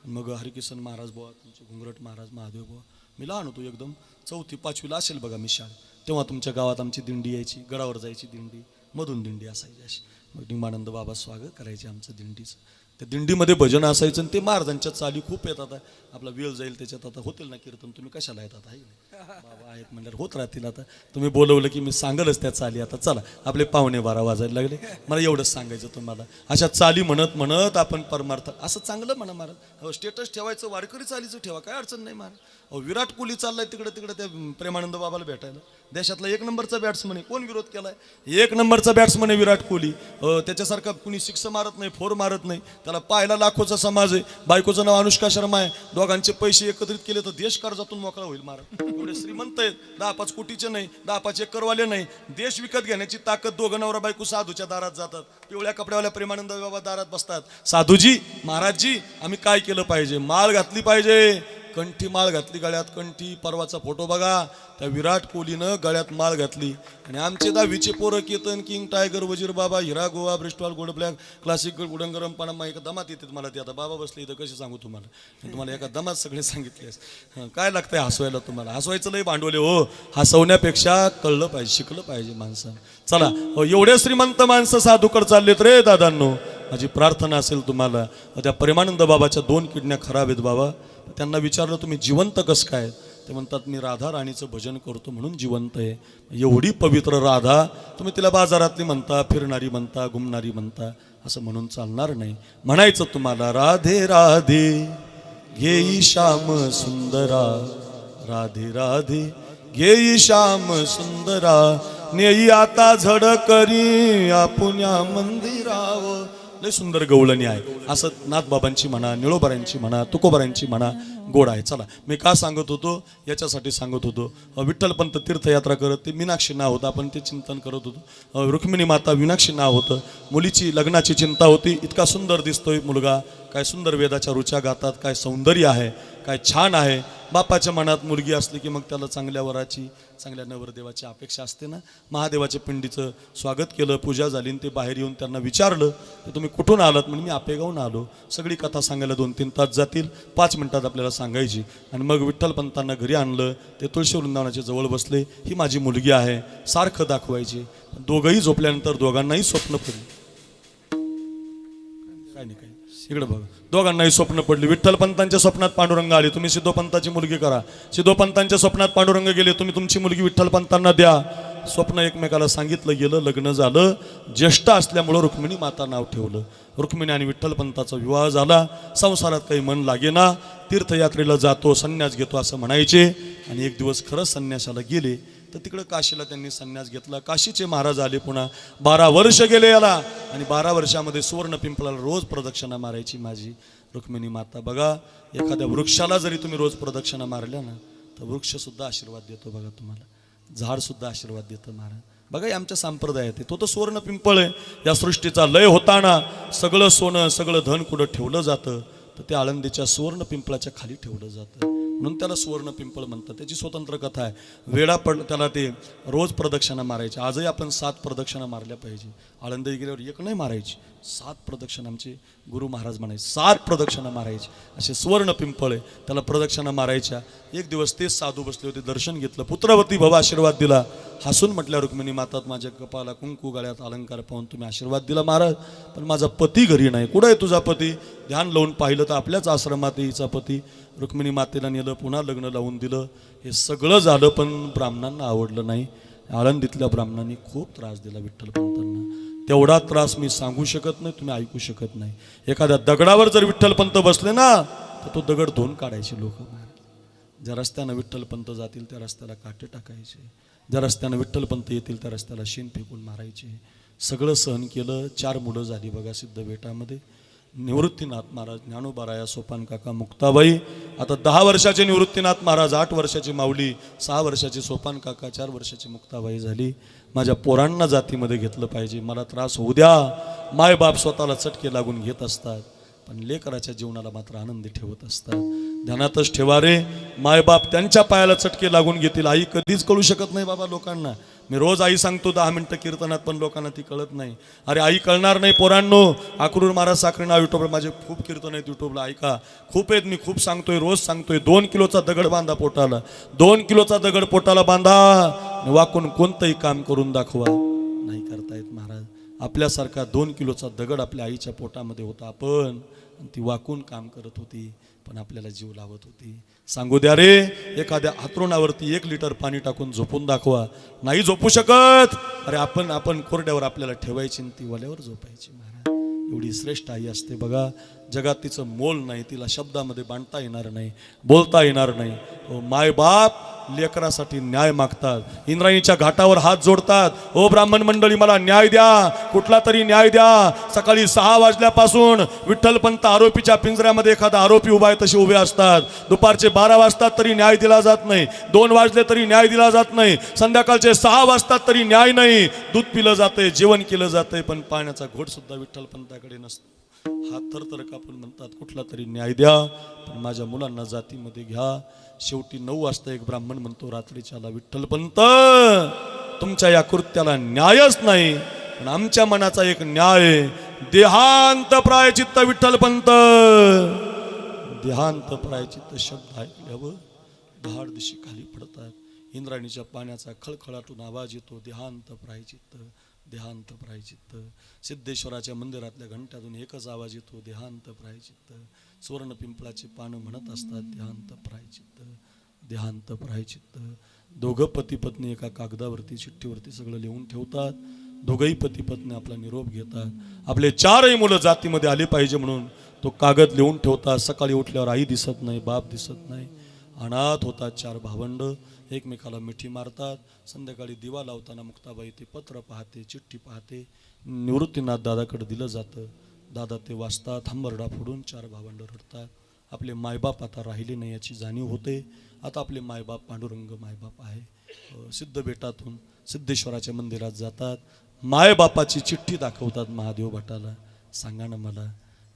मग हरिकिसन महाराज बुवा, तुमचे घुंगरट महाराज, महादेव बुवा. मी लहान होतो एकदम, 4थी 5वीला असेल बघा मी शाळेत. तेव्हा तुमच्या गावात आमची दिंडी यायची, गडावर जायची दिंडी, मधून दिंडी असायची अशी. मग निगमानंद बाबा स्वागत करायचे आमचं दिंडीचं. त्या दिंडीमध्ये भजन असायचं आणि ते महाराजांच्या चाली खूप येतात. आपला वेळ जाईल त्याच्यात. आता होतील ना कीर्तन, तुम्ही कशाला येतात आहे बाबा आहेत म्हणल्यावर होत राहतील. आता तुम्ही बोलवलं की मी सांगलच त्या चाली. आता चला, आपले 11:15 वाजायला लागले. मला एवढंच सांगायचं तुम्हाला. अशा चाली म्हणत म्हणत आपण परमार्थ असं चांगलं म्हणा महाराज. हो, स्टेटस ठेवायचं, वारकरी चालीचं ठेवा, काय अडचण नाही महाराज. अहो, विराट कोहली चाललाय तिकडे त्या प्रेमानंद बाबाला भेटायला. देशातला 1 नंबरचा बॅट्समन आहे. कोण विरोध केलाय? 1 नंबरचा बॅट्समन आहे विराट कोहली. त्याच्यासारखा कुणी 6 मारत नाही, 4 मारत नाही. त्याला पाहायला लाखोचा समाज आहे. बायकोचं नाव अनुष्का शर्मा आहे. दोघांचे पैसे एकत्रित केले तर देश कर्जातून मोकळा होईल महाराज. एवढे श्रीमंत आहेत. 10-5 कोटीचे नाही, 10-5 एकरवाले नाही. देश विकत घेण्याची ताकद. दोघं नवरा बायको साधूच्या दारात जातात. पिवळ्या कपड्यावाल्या प्रेमानंद बाबा दारात बसतात. साधूजी, महाराजजी, आम्ही काय केलं पाहिजे? माळ घातली पाहिजे. कंठी माळ घातली गळ्यात. कंठी. परवाचा फोटो बघा, त्या विराट कोहलीनं गळ्यात माळ घातली. आणि आमचे 10वीचे पोरं Ketan, king, Tiger, Wazir Baba, Heera, Goa, Bristol, Gold Black, Classic, Gudang Garam, पाणमा एका दमात येते मला. ते आता बाबा बसले इथं, कसे सांगू तुम्हाला. तुम्हाला एका दमात सगळे सांगितले. काय लागतंय हसवायला तुम्हाला? हसवायचं लई भांडवले हो. हसवण्यापेक्षा कळलं पाहिजे, शिकलं पाहिजे माणसानं. चला, एवढे श्रीमंत माणसं साधूकडे चाललेत रे दादांनो. माझी प्रार्थना असेल तुम्हाला, त्या प्रेमानंद बाबाच्या 2 किडन्या खराब आहेत बाबा. त्यांना विचारलं तुम्ही जिवंत कसं काय? ते म्हणतात मी राधा राणीचं भजन करतो म्हणून जिवंत आहे. एवढी पवित्र राधा तुम्ही तिला बाजारातली म्हणता, फिरणारी म्हणता, घुमणारी म्हणता, असं म्हणून चालणार नाही. म्हणायचं तुम्हाला राधे राधे घेई श्याम सुंदरा, राधे राधे घेई श्याम सुंदरा, नेई आता झड करी आपुण्या मंदिराव. लय सुंदर गवळणी आहे. असं नाथबाबांची म्हणा, निळोबारांची म्हणा, तुकोबारांची म्हणा, गोड आहे. चला मी का सांगत होतो, याच्यासाठी सांगत होतो. विठ्ठलपंत तीर्थयात्रा करत, ते मीनाक्षी नाव होतं, आपण ते चिंतन करत होतो. रुक्मिणी माता मीनाक्षी नाव होतं. मुलीची लग्नाची चिंता होती. इतका सुंदर दिसतोय मुलगा, काय सुंदर वेदाच्या रुच्या गातात, काय सौंदर्य आहे, काय छान आहे. बापाच्या मनात मुलगी असली की मग त्याला चांगल्या वराची, चांगल्या नवरदेवाची अपेक्षा असते ना. महादेवाच्या पिंडीचं स्वागत केलं, पूजा झाली, ते बाहेर येऊन त्यांना विचारलं की तुम्ही कुठून आलात. म्हणून मी आपेगावून आलो. सगळी कथा सांगायला 2-3 तास जातील, 5 मिनिटात आपल्याला सांगायची. आणि मग विठ्ठलपंतांना घरी आणलं, ते तुळशी वृंदावनाच्या जवळ बसले. ही माझी मुलगी आहे, सारखं दाखवायची. दोघंही झोपल्यानंतर दोघांनाही स्वप्न पडली. काय नाही, काय इकडे बघा, दोघांनाही स्वप्न पडली. विठ्ठलपंतांच्या स्वप्नात पांडुरंग आले, तुम्ही सिद्धोपंताची मुलगी करा. सिद्धोपंतांच्या स्वप्नात पांडुरंग गेले, तुम्ही तुमची मुलगी विठ्ठलपंतांना द्या. स्वप्न एकमेकाला सांगितलं गेलं, लग्न झालं. ज्येष्ठ असल्यामुळं रुक्मिणी माता नाव ठेवलं. रुक्मिणी आणि विठ्ठलपंताचा विवाह झाला. संसारात काही मन लागेना. तीर्थयात्रेला जातो, संन्यास घेतो असं म्हणायचे. आणि एक दिवस खरंच संन्यासाला गेले. तर तिकडं काशीला त्यांनी संन्यास घेतला. काशीचे महाराज आले पुन्हा. 12 वर्ष गेले याला. आणि 12 वर्षामध्ये सुवर्ण पिंपळाला रोज प्रदक्षिणा मारायची माझी रुक्मिणी माता. बघा, एखाद्या वृक्षाला जरी तुम्ही रोज प्रदक्षिणा मारल्या ना, तर वृक्ष सुद्धा आशीर्वाद देतो. बघा, तुम्हाला झाड सुद्धा आशीर्वाद देतं महाराज. बघा, हे आमच्या संप्रदायात आहे. तो तर सुवर्ण पिंपळ आहे. या सृष्टीचा लय होताना सगळं सोनं, सगळं धन कुठं ठेवलं जातं, तर ते आळंदीच्या सुवर्ण पिंपळाच्या खाली ठेवलं जातं. म्हणून त्याला सुवर्ण पिंपळ म्हणतात. त्याची स्वतंत्र कथा आहे. वेळा पड त्याला ते रोज प्रदक्षिणा मारायची. आजही आपण 7 प्रदक्षिणा मारल्या पाहिजे. आळंदी गेल्यावर एक नाही मारायची, 7 प्रदक्षिणा. आमचे गुरु महाराज म्हणायचे 7 प्रदक्षिणा मारायची. असे सुवर्ण पिंपळ आहे, त्याला प्रदक्षिणा मारायच्या. एक दिवस तेच साधू बसले होते, दर्शन घेतलं. पुत्रवती भव आशीर्वाद दिला. हसून म्हटल्या रुक्मिणी मातात, माझ्या कपाला कुंकू, गळ्यात अलंकार पाहून तुम्ही आशीर्वाद दिला महाराज, पण माझा पती घरी नाही. कुठं आहे तुझा पती? ध्यान लावून पाहिलं तर आपल्याच आश्रमात हिचा पती. रुक्मिणी मातेला नेलं, पुन्हा लग्न लावून दिलं. हे सगळं झालं, पण ब्राह्मणांना आवडलं नाही. आळंदीतल्या ब्राह्मणांनी खूप त्रास दिला विठ्ठलपंतांना. तेवढा त्रास मी सांगू शकत नाही, तुम्ही ऐकू शकत नाही. एखाद्या दगडावर जर विठ्ठलपंत बसले ना, तर तो दगड धुवून काढायचे लोक. ज्या रस्त्यानं विठ्ठलपंत जातील त्या रस्त्याला काटे टाकायचे. ज्या रस्त्यानं विठ्ठलपंत येतील त्या रस्त्याला शेण फेकून मारायचे. सगळं सहन केलं. 4 मुलं झाली बघा सिद्धबेटामध्ये. निवृत्तीनाथ महाराज, ज्ञानोबाराया, सोपान काका, मुक्ताबाई. आता 10 वर्षाचे निवृत्तीनाथ महाराज, 8 वर्षाची माऊली, 6 वर्षाचे सोपान काका, 4 वर्षाची मुक्ताबाई झाली. माझ्या पोरांना जातीमध्ये घेतलं पाहिजे. मला त्रास होऊ द्या. मायबाप स्वतःला चटके लागून घेत असतात, पण लेकराच्या जीवनाला मात्र आनंदी ठेवत असतात. ध्यानातच ठेवा रे, मायबाप त्यांच्या पायाला चटके लागून घेतील. आई कधीच कळू शकत नाही बाबा लोकांना. मी रोज आई सांगतो 10 मिनिटं कीर्तनात, पण लोकांना ती कळत नाही. अरे आई कळणार नाही पोरांनो. अक्रूर महाराज साखरे नाव युट्यूबला, माझे खूप कीर्तन आहेत युट्यूबला, ऐका. खूप आहेत, मी खूप सांगतोय, रोज सांगतोय. 2 किलोचा दगड बांधा पोटाला. 2 किलोचा दगड पोटाला बांधा. वाकून कोणतंही काम करून दाखवा. नाही करतायत महाराज. आपल्यासारखा 2 किलोचा दगड आपल्या आईच्या पोटामध्ये होता. आपण ती वाकून काम करत होती, पण आपल्याला जीव लावत होती. सांगू द्या रे, एखाद्या हातरुणावरती 1 लिटर पाणी टाकून झोपून दाखवा. नाही झोपू शकत. अरे आपण कोरड्यावर आपल्याला ठेवायची, ती वल्यावर झोपायची. महाराज, एवढी श्रेष्ठ आई असते बघा. जगात तिचं मोल नाही. तिला शब्दामध्ये बांधता येणार नाही, बोलता येणार नाही. माय बाप लेकरासाठी न्याय मागतात. इंद्रायणीच्या घाटावर हात जोडतात. ओ ब्राह्मण मंडळी, मला न्याय द्या, कुठला तरी न्याय द्या. सकाळी 6 वाजल्यापासून विठ्ठलपंत आरोपीच्या पिंजऱ्यामध्ये एखादा आरोपी उभा आहे तसे उभे असतात. दुपारचे 12 वाजतात तरी न्याय दिला जात नाही. 2 वाजले तरी न्याय दिला जात नाही. संध्याकाळचे 6 वाजतात तरी न्याय नाही. दूध पिलं जातंय, जेवण केलं जातंय, पण पाण्याचा घोट सुद्धा विठ्ठलपंताकडे नसतो. हात थरथर कापून म्हणतात, कुठला तरी न्याय द्या, पण माझ्या मुलांना जातीमध्ये घ्या. शेवटी 9 वाजता एक ब्राह्मण म्हणतो रात्रीच्याला, विठ्ठलपंत तुमच्या या कृत्याला न्यायच नाही, पण आमच्या मनाचा एक न्याय. देहांत प्रायचित्त विठ्ठलपंत. देहांत प्रायचित्त शब्द ऐकल्यावर धाडदिशी खाली पडतात. इंद्रायणीच्या पाण्याचा खळखळाटून आवाज येतो. देहांत प्रायचित्त, देहांत प्रायचित्त. सिद्धेश्वराच्या मंदिरातल्या घंट्यातून एकच आवाज येतो, देहांत प्रायचित्त. सुवर्ण पिंपळाची पानं म्हणत असतात, देहांत प्रायचित्त, देहांत प्रायचित्त. दोघं पती पत्नी एका कागदावरती चिठ्ठीवरती सगळं लिहून ठेवतात. दोघंही पती पत्नी आपला निरोप घेतात. आपले 4ही मुलं जातीमध्ये आली पाहिजे म्हणून तो कागद लिहून ठेवतात. सकाळी उठल्यावर आई दिसत नाही, बाप दिसत नाही, अनाथ होतात 4 भावंड. एकमेकाला मिठी मारतात. संध्याकाळी दिवा लावताना मुक्ताबाई ते पत्र पाहते, चिठ्ठी पाहते. निवृत्तीनाथ दादाकडे दिलं जातं. दादा ते वाचतात. हंबरडा फोडून 4 भावंड रडतात. आपले मायबाप आता राहिले नाही याची जाणीव होते. आता आपले मायबाप पांडुरंग मायबाप आहे. सिद्धबेटातून सिद्धेश्वराच्या मंदिरात जातात. मायबापाची चिठ्ठी दाखवतात महादेव भटाला. सांगा ना मला,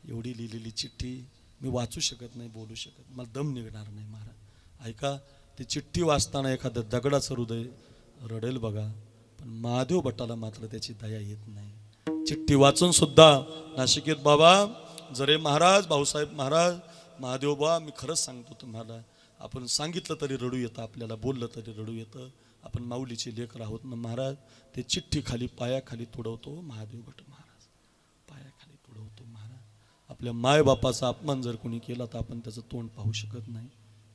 एवढी लिहिलेली चिठ्ठी मी वाचू शकत नाही, बोलू शकत, मला दम निघणार नाही महाराज. ऐका, ती चिठ्ठी वाचताना एखाद्या दगडाचं हृदय रडेल बघा, पण महादेव भटाला मात्र त्याची दया येत नाही. चिठ्ठी वाचून सुद्धा नाशिकेत बाबा जरे महाराज, भाऊसाहेब महाराज, महादेव बा, मी खरंच सांगतो तुम्हाला, आपण सांगितलं तरी रडू येतं, आपल्याला बोललं तरी रडू येतं. आपण माऊलीचे लेकर आहोत ना महाराज. ते चिठ्ठी खाली पायाखाली तुडवतो महादेव भट महाराज, पायाखाली तुडवतो महाराज. आपल्या मायबापाचा अपमान जर कोणी केला तर आपण त्याचं तोंड पाहू शकत नाही.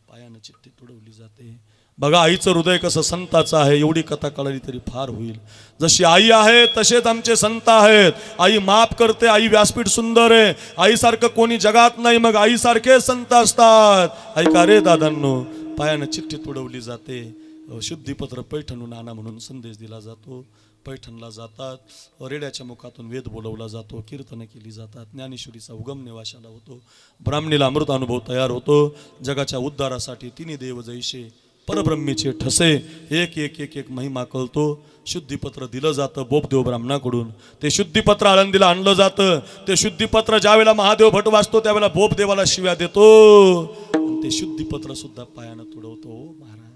पायानं चिठ्ठी तुडवली जाते. बघा आईचं हृदय कसं संताचं आहे. एवढी कथा कळली तरी फार होईल. जशी आई आहे तसेच आमचे संत आहेत. आई माफ करते, आई व्यासपीठ सुंदर आहे. आईसारखं कोणी जगात नाही, मग आईसारखे संत असतात. ऐका रे दादांनो, पायानं चिठ्ठी तुडवली जाते. शुद्धीपत्र पैठणून आणा म्हणून संदेश दिला जातो. पैठणला जातात. रेड्याच्या मुखातून वेद बोलवला जातो, कीर्तनं केली जातात, ज्ञानेश्वरीचा उगम निवासाला होतो, ब्राह्मणीला अमृत अनुभव तयार होतो. जगाच्या उद्धारासाठी तिन्ही देव जैसे परब्रह्मीचे ठसे एक एक एक एक महिमा कळतो. शुद्धीपत्र दिलं जातं बोपदेव ब्राह्मणाकडून. ते शुद्धीपत्र आळंदीला आणलं जातं. ते शुद्धीपत्र ज्यावेळेला महादेव भट वाचतो त्यावेळेला बोपदेवाला शिव्या देतो. आणि ते शुद्धीपत्र सुद्धा पायानं तुडवतो. महाराज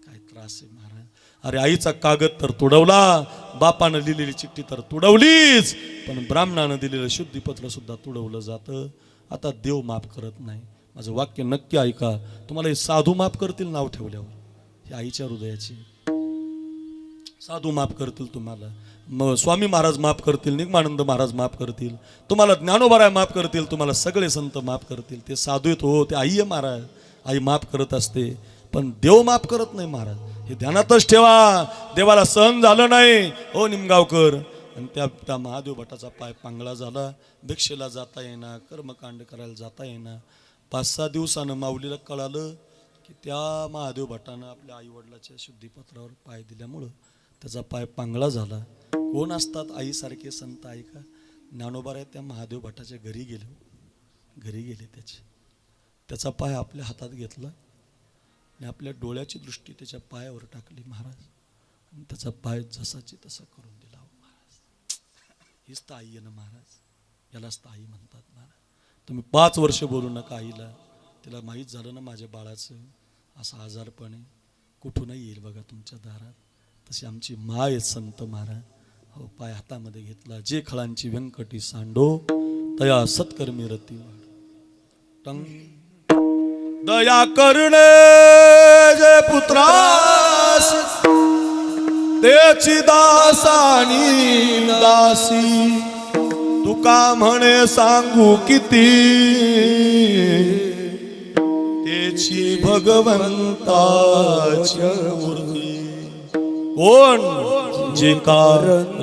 काय त्रास आहे महाराज. अरे आईचा कागद तर तुडवला, बापानं लिहिलेली चिठ्ठी तर तुडवलीच, पण ब्राह्मणानं दिलेलं शुद्धीपत्र सुद्धा तुडवलं जातं. आता देव माफ करत नाही. माझं वाक्य नक्की ऐका. तुम्हाला हे साधू माफ करतील नाव ठेवल्यावर, हे आईच्या हृदयाची. साधू माफ करतील तुम्हाला, मग स्वामी महाराज माफ करतील, निगमानंद महाराज माफ करतील, तुम्हाला ज्ञानोबा माफ करतील, तुम्हाला सगळे संत माफ करतील. ते साधू आहेत हो, ते आई आहे महाराज. आई माफ करत असते, पण देव माफ करत नाही महाराज. हे ध्यानातच ठेवा. देवाला सहन झालं नाही हो निमगावकर, आणि त्या महादेव भटाचा पाय पांगळा झाला. भिक्षेला जाता येईना, कर्मकांड करायला जाता येईना. 5-6 दिवसानं माऊलीला कळालं की त्या महादेव भटानं आपल्या आईवडिलाच्या शुद्धीपत्रावर पाय दिल्यामुळं त्याचा पाय पांगळा झाला. कोण असतात आईसारखे संत? ऐका, ज्ञानोबा आहे त्या महादेव भटाच्या घरी गेले. त्याचा पाय आपल्या हातात घेतला आणि आपल्या डोळ्याची दृष्टी त्याच्या पायावर टाकली महाराज, आणि त्याचा पाय जसाची तसा करून दिला महाराज. हीच तर आई आहे ना महाराज, यालाच तर आई म्हणतात महाराज. तुम्ही 5 वर्ष बोलू नका आईला. तिला माहीत झालं ना माझ्या बाळाचं असं आजारपणे कुठूनही येईल बघा तुमच्या दारात. तशी आमची माय आहे संत महाराज. हो, पाय हातामध्ये घेतला. जे खळांची व्यंकटी सांडो तया सत्कर्मी रती वाढ. टंग दया करणे जे पुत्रास त्याची दासानी दासी. तुका म्हणे सांगू किती त्याची भगवंताची मूर्ती. कोण? जे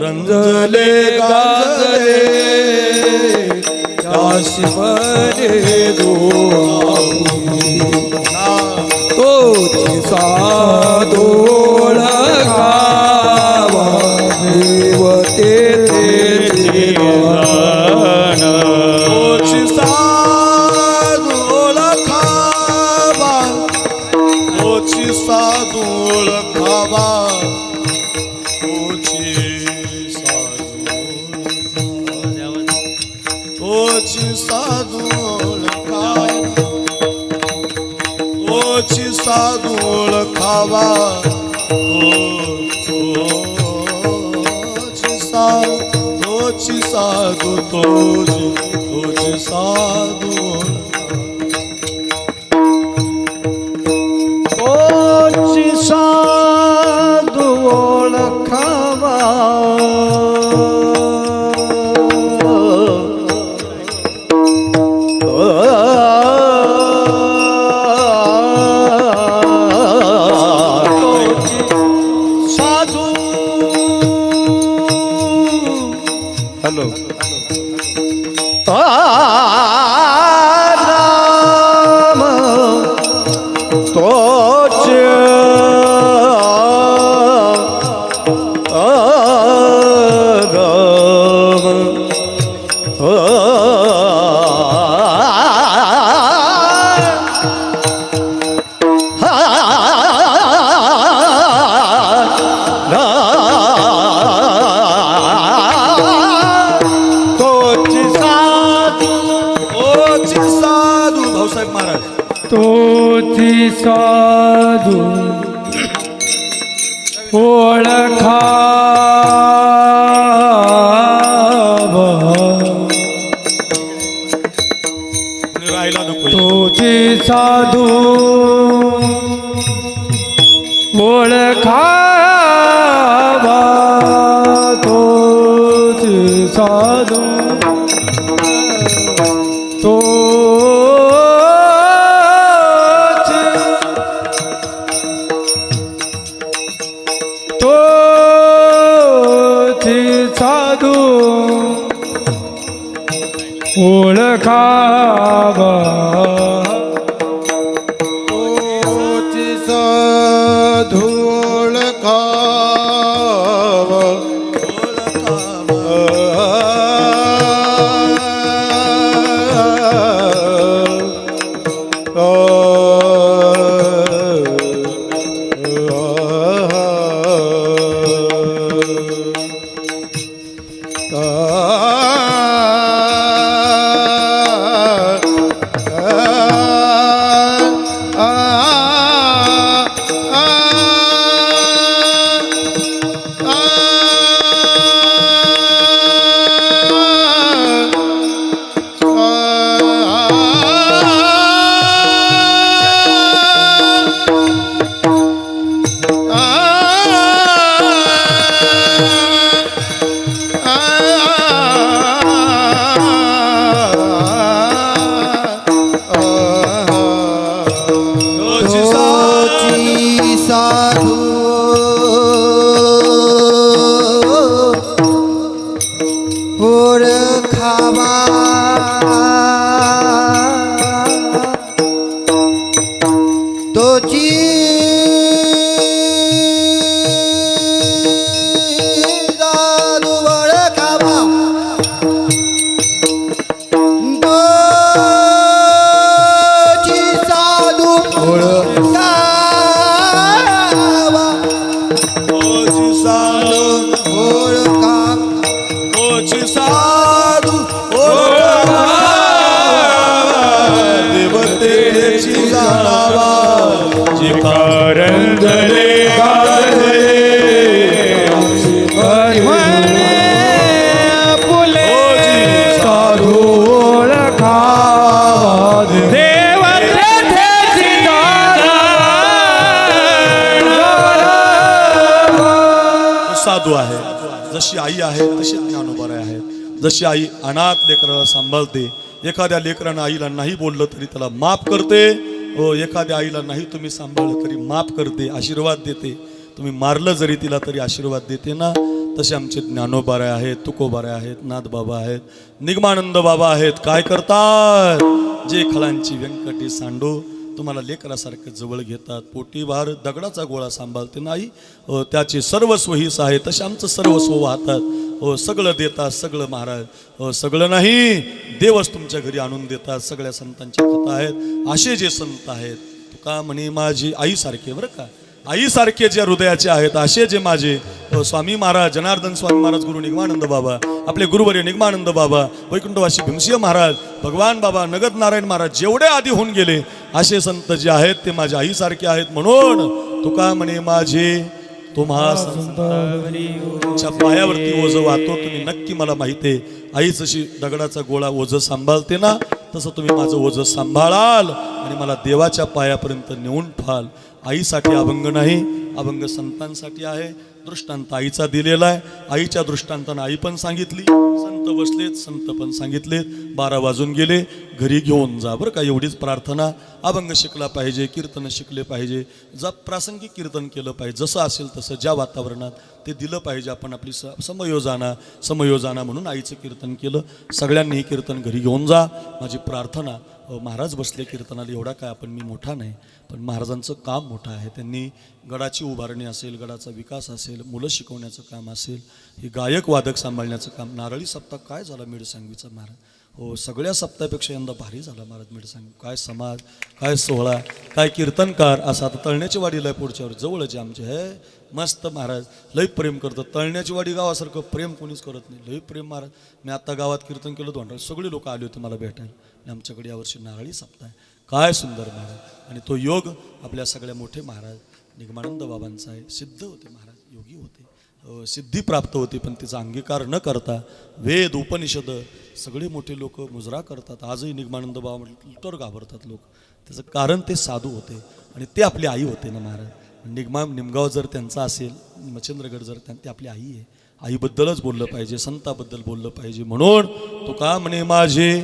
रंजले गाजले दासी म्हणे तोची साधोळ खावा देवते तोची साधोळ खावा, तोची साधोळ खावा, तोची साधोळ खावा, तोची साधोळ खावा, तोची साधू, तोची साधू, तोची साधू ओळखावा. हॅलो राम तोच साधू भाऊसाहेब महाराज तोची साधू ओळखावा कोणी राहायला नको तोची साधू ओळखावा तोची साधू तोची साधू ओळखावा तोची साधू ओळखावा तोची साधू ओळखावा तोची साधू ओळखावा तोची साधू ओळखावा ओची साधू ओळखावा ओची साधू देवतेची जाणावा जी कारंजले साधू ओळखावा देवतेची साधू आहे जशी आई आहे तशी ज्ञानोबा आहे जशी आई अनाथ लेकराला सांभाळते एखाद्या लेकरानं आईला नाही बोललं तरी त्याला माफ करते एखाद्या आईला नाही तुम्ही सांभाळलं तरी माफ करते आशीर्वाद देते तुम्ही मारलं जरी तिला तरी आशीर्वाद देते ना तसे आमचे ज्ञानोबाराय आहेत तुकोबाराय आहेत नाथबाबा आहेत निगमानंद बाबा आहेत काय करतात जे खळांची व्यंकटी सांडू तुम्हाला लेकरासारखं जवळ घेतात पोटीभार दगडाचा गोळा सांभाळते नाही त्याचे सर्वस्व हीच आहे तसे आमचं सर्वस्व वाहतात सगळं देतात सगळं महाराज सगळं नाही देवच तुमच्या घरी आणून देतात सगळ्या संतांच्या कथा आहेत असे जे संत आहेत तुका म्हणे माझी आईसारखे बरं का आईसारखे जे हृदयाचे आहेत असे जे माझे स्वामी महाराज जनार्दन स्वामी महाराज गुरु निगमानंद बाबा आपले गुरुवर्य निगमानंद बाबा वैकुंठवासी भीमसिंह महाराज भगवान बाबा नगद नारायण महाराज जेवढे आधी होऊन गेले असे संत जे आहेत ते माझ्या आईसारखे आहेत म्हणून तुका म्हणे माझे तुम्हा संतांच्या पायावरती ओझं वाहतो तुम्ही नक्की मला माहिती आहे आई जशी दगडाचा गोळा ओझं सांभाळते ना तसं तुम्ही माझं ओझं सांभाळाल आणि मला देवाच्या पायापर्यंत नेऊन ठेवाल आईसाठी अभंग नाही अभंग संतांसाठी आहे दृष्टांत आईचा दिलेला आहे आईच्या दृष्टांतानं आई पण सांगितली संत संत बसलेत, संत पण सांगितलेत 12 वाजून गेले, घरी घेऊन जा बरं का. एवढीच प्रार्थना. अभंग शिकला पाहिजे, कीर्तन शिकले पाहिजे, प्रासंगिक कीर्तन केलं पाहिजे, जसं असेल तसं ज्या वातावरणात ते दिलं पाहिजे. आपण आपली समयोजाना म्हणून आईचं कीर्तन केलं. सगळ्यांनी हे कीर्तन घरी घेऊन जा, माझी प्रार्थना. महाराज बसले कीर्तनाला, एवढा काय आपण मी मोठा नाही, पण महाराजांचं काम मोठं आहे. त्यांनी गडाची उभारणी असेल, गडाचा विकास असेल, मुलं शिकवण्याचं काम असेल, हे गायक वादक सांभाळण्याचं काम. नारळी सप्ताह काय झाला मिडसांगवीचा महाराज, हो सगळ्या सप्ताहापेक्षा यंदा भारी झाला महाराज मिडसांगवी. काय समाज, काय सोहळा, काय कीर्तनकार. असं आता तळण्याची वाडीला आहे पुढच्यावर, जवळच आमचे हे मस्त महाराज, लई प्रेम करतात. तळण्याची वाडी गावासारखं प्रेम कोणीच करत नाही, लई प्रेम महाराज. मी आता गावात कीर्तन केलं होतं, सगळी लोक आले होते मला भेटायला. आणि आमच्याकडे यावर्षी नारळी सप्ताह आहे. काय सुंदर महाराज. आणि तो योग आपल्या सगळ्या मोठे महाराज निगमानंद बाबांचा आहे. सिद्ध होते महाराज, योगी होते, सिद्धी प्राप्त होती, पण तिचा अंगीकार न करता वेद उपनिषद सगळे मोठे लोक मुजरा करतात. आजही निगमानंद बाबा म्हटलं तर घाबरतात लोक. त्याचं कारण ते साधू होते आणि ते आपली आई होते ना महाराज. निमगाव जर त्यांचा असेल, मच्छिंद्रगड जर ते आपली आई आहे. आईबद्दलच बोललं पाहिजे, संताबद्दल बोललं पाहिजे. म्हणून तो का म्हणे माझे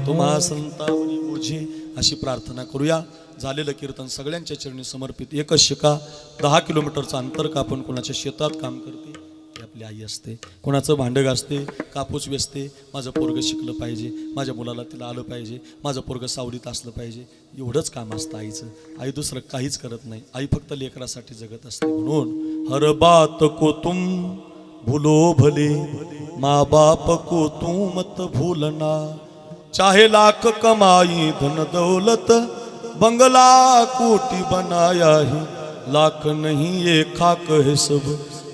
तुम्हा संता म्हणे ओझे, अशी प्रार्थना करूया. झालेलं कीर्तन सगळ्यांच्या चरणी समर्पित. एकच शिका, 10 किलोमीटरचं अंतर कापून कोणाच्या शेतात काम करते ती आपली आई असते. कोणाचं भांडं घासते, कापूस वेचते, माझं पोरगं शिकलं पाहिजे, माझ्या मुलाला तिला आलं पाहिजे, माझं पोरगं सावलीत असलं पाहिजे, एवढंच काम असतं आईचं. आई दुसरं काहीच करत नाही. आई फक्त लेकरासाठी जगत असते. म्हणून हर बात को तुम भूलो भले, माँ बाप को तू मत भूलना, चाहे लाख कमाई धन दौलत, बंगला कोटी बनाया है, लाख नहीं ये खाक है सब,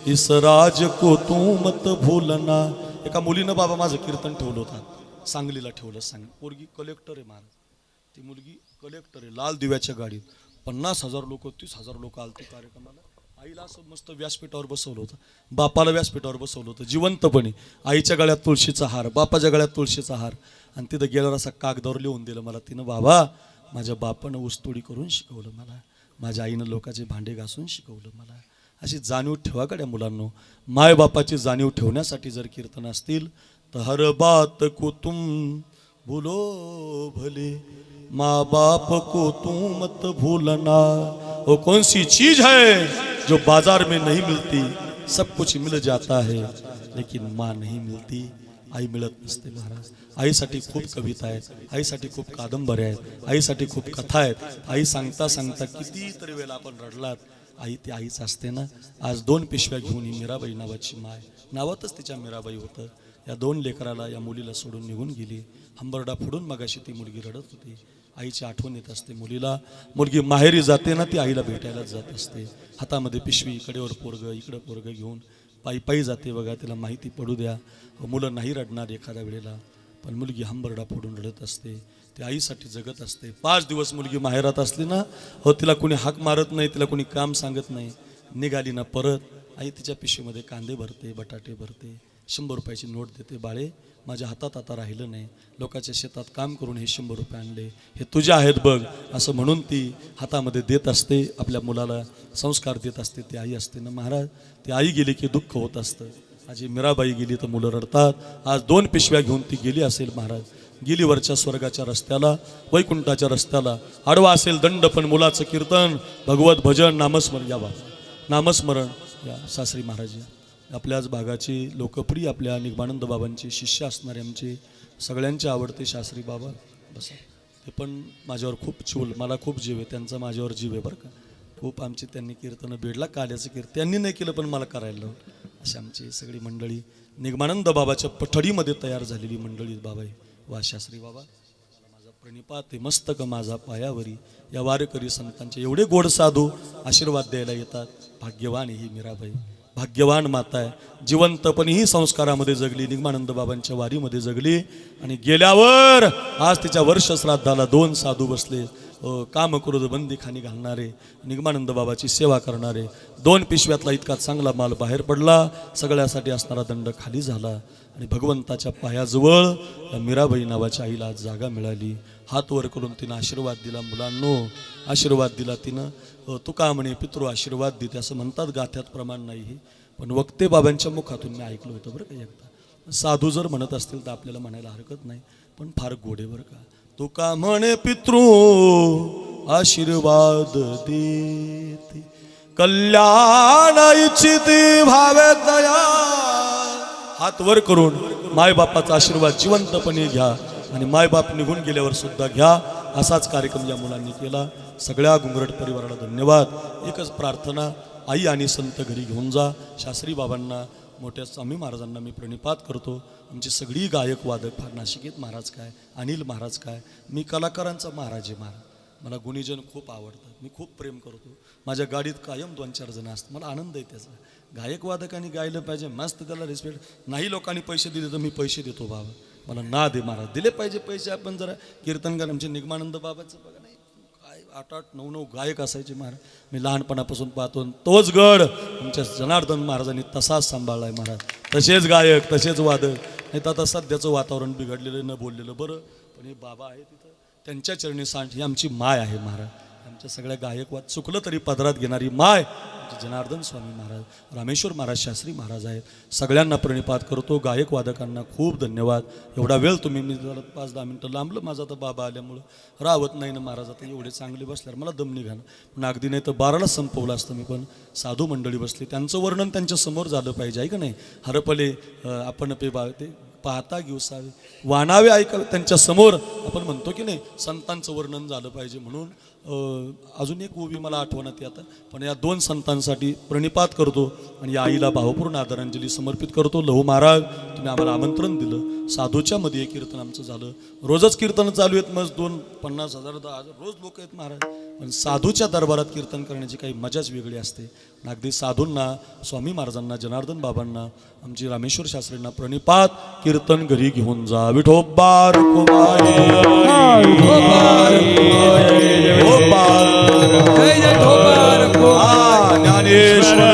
इस राज को तू मत भूलना. एका मुलीनं बाबा माझं कीर्तन ठेवलं होतं, सांगलीला ठेवलं. सांग पोरगी कलेक्टर आहे महाराज, ती मुलगी कलेक्टर आहे. लाल दिव्याच्या गाडीत 50,000 लोक 30,000 लोक आलते कार्यक्रमाला. आईला असं मस्त व्यासपीठावर बसवलं होतं, बापाला व्यासपीठावर बसवलं होतं जिवंतपणे. आईच्या गळ्यात तुळशीचा हार, बापाच्या गळ्यात तुळशीचा हार. आणि तिथं गेल्यावर असा कागदावर लिहून दिलं मला तिनं, बाबा माझ्या बापानं ऊसतोडी करून शिकवलं मला, माझ्या आईनं लोकांचे भांडे घासून शिकवलं मला. अशी जाणीव ठेवा गड्या मुलांनो. मायबापाची जाणीव ठेवण्यासाठी जर कीर्तन असतील तर हर बात को तुम भूलो भले, माँ बाप को तू मत भूलना. वो कौन सी चीज है जो बाजार में नहीं मिलती, सब कुछ मिल जाता है लेकिन माँ नहीं मिलती. आई मिळत नसते महाराज. आईसाठी खूप कविता आहेत, आईसाठी खूप कादंबऱ्या आहेत, आईसाठी खूप कथा आहेत. आई सांगता सांगता कितीतरी वेळा आपण रडलात. आई ती आईच असते ना. आज 2 पिशव्या घेऊन ही मीराबाई नावाची माय, नावातच तिच्या मीराबाई होतं. या 2 लेकराला, या मुलीला सोडून निघून गेली. हंबरडा फोडून मगाशी ती मुलगी रडत होती. आईची आठवण येत असते मुलीला. मुलगी माहेरी जाते ना, ती आईला भेटायलाच जात असते. हातामध्ये पिशवी, कडेवर पोरगं, इकडं पोरगं घेऊन पायी पायी जाते बघा. तिला माहिती पडू द्या, मुलं नाही रडणार एखाद्या वेळेला, पण मुलगी हंबरडा फोडून रडत असते. ती आईसाठी जगत असते. 5 दिवस मुलगी माहेरात असली ना, हो तिला कोणी हाक मारत नाही, तिला कोणी काम सांगत नाही. निघाली ना परत, आई तिच्या पिशवीमध्ये कांदे भरते, बटाटे भरते, 100 रुपयाची नोट देते. बाळे माझ्या हातात आता राहिलं नाही, लोकांच्या शेतात काम करून हे 100 रुपये आणले, हे तुझे आहेत बघ, असं म्हणून ती हातामध्ये देत असते. आपल्या मुलाला संस्कार देत असते. ती आई असते ना महाराज. ती आई गेली की दुःख होत असतं. आजी मीराबाई गेली तर मुलं रडतात. आज 2 पिशव्या घेऊन ती गेली असेल महाराज. गेली वरच्या स्वर्गाच्या रस्त्याला, वैकुंठाच्या रस्त्याला. आडवा असेल दंड पण मुलाचं कीर्तन, भगवत भजन, नामस्मरण यावा, नामस्मरण या. सासरी महाराज आपल्याच भागाची लोकप्रिय, आपल्या निगमानंद बाबांचे शिष्य असणारे आमचे सगळ्यांचे आवडते शास्त्री बाबा बसा. ते पण माझ्यावर खूप चिवल, मला खूप जीव आहे त्यांचा, माझ्यावर जीव आहे बरं का. खूप आमची त्यांनी कीर्तनं बेडला काल्याचं कीर्तन त्यांनी नाही केलं पण मला करायला लावलं. अशी आमची सगळी मंडळी निगमानंद बाबाच्या पठडीमध्ये तयार झालेली मंडळी बाबा आहे. वा शास्त्री बाबा, माझा प्रणिपात आहे मस्तक माझा पायावरी. या वारकरी संतांचे एवढे गोड साधू आशीर्वाद द्यायला येतात. भाग्यवान ही मीराबाई, भाग्यवान माता आहे. जिवंतपणीही संस्कारामध्ये जगली, निगमानंद बाबांच्या वारीमध्ये जगली. आणि गेल्यावर आज तिच्या वर्ष श्राद्धाला 2 साधू बसले, काम क्रोध बंदी खाणी घालणारे, निगमानंद बाबाची सेवा करणारे. 2 पिशव्यातला इतका चांगला माल बाहेर पडला, सगळ्यासाठी असणारा दंड खाली झाला. आणि भगवंताच्या पायाजवळ या मीराबाई नावाच्या आईला आज जागा मिळाली. हात वर करून तिनं आशीर्वाद दिला. मुलांनो आशीर्वाद दिला तिनं. तुका म्हणे पितृ आशीर्वाद देते असं म्हणतात, गाथ्यात प्रमाण नाही हे, पण वक्ते बाबांच्या मुखातून मी ऐकलं होतं बरं का एकदा. साधू जर म्हणत असतील तर आपल्याला म्हणायला हरकत नाही, पण फार गोडे बरं का. तुका म्हणे पितृ आशीर्वाद देते, कल्याण इच्छिती भावे दया. हात वर करून मायबापाचा आशीर्वाद जिवंतपणे घ्या आणि मायबाप निघून गेल्यावर सुद्धा घ्या. असाच कार्यक्रम या मुलांनी केला. सगळ्या घुंगरट परिवाराला धन्यवाद. एकच प्रार्थना, आई आणि संत घरी घेऊन जा. शास्त्री बाबांना, मोठ्या स्वामी महाराजांना मी प्रणिपात करतो. आमची सगळी गायक वादक, फार नाशिकेत महाराज काय, अनिल महाराज काय, मी कलाकारांचा महाराज आहे. महाराज मला गुणीजन खूप आवडतात, मी खूप प्रेम करतो. माझ्या गाडीत कायम 2-4 जण असतात, मला आनंद आहे त्याचा. गायक वादकांनी गायलं पाहिजे, मस्त त्याला रिस्पेक्ट. नाही लोकांनी पैसे दिले तर मी पैसे देतो बाबा, मला ना दे महाराज, दिले पाहिजे पैसे. आपण जरा कीर्तनकार आमचे निगमानंद बाबाचं बघा, नाही काय 8-8, 9-9 गायक असायचे महाराज. मी लहानपणापासून पाहतो. तोच गड आमच्या जनार्दन महाराजांनी तसाच सांभाळला आहे महाराज. तसेच गायक, तसेच वादक. नाही तर आता सध्याचं वातावरण बिघडलेलं, न बोललेलं बरं, पण हे बाबा आहे तिथं, त्यांच्या चरणी सांठ ही आमची माय आहे महाराज. आमच्या सगळ्या गायकवाद चुकलं तरी पदरात घेणारी माय आमचे जनार्दन स्वामी महाराज, रामेश्वर महाराज, शास्त्री महाराज आहेत. सगळ्यांना प्रणिपात करतो. गायक वादकांना खूप धन्यवाद. एवढा वेळ तुम्ही, मी जरा 5-10 मिनटं लांबलं माझं आता बाबा आल्यामुळं राहत नाही ना महाराज. आता एवढे चांगले बसल्यावर मला दम निघाला, पण अगदी नाही तर 12ला संपवलं असतं मी. पण साधू मंडळी बसली, त्यांचं वर्णन त्यांच्या समोर झालं पाहिजे, आहे का नाही. हरपले आपण पे बा ते पाहता घेऊसावे, वाणावे ऐकावे त्यांच्या समोर, आपण म्हणतो की नाही. संतांचं वर्णन झालं पाहिजे. म्हणून अजून एक ओवी मला आठवणात आता, पण या 2 संतांसाठी प्रणिपात करतो आणि या आईला भावपूर्ण आदरांजली समर्पित करतो. लहू महाराज, तुम्ही आम्हाला आमंत्रण दिलं. साधूच्या मध्ये एक कीर्तन आमचं झालं. रोजच कीर्तन चालू आहेत, मग 250,000 10,000 रोज लोक आहेत महाराज. पण साधूच्या दरबारात कीर्तन करण्याची काही मजाच वेगळी असते. अगदी साधूंना, स्वामी महाराजांना, जनार्दन बाबांना, आमची रामेश्वर शास्त्रींना प्रणिपात. कीर्तन घरी घेऊन जा. विठोबार जय जय ठोबार ज्ञानेश्वर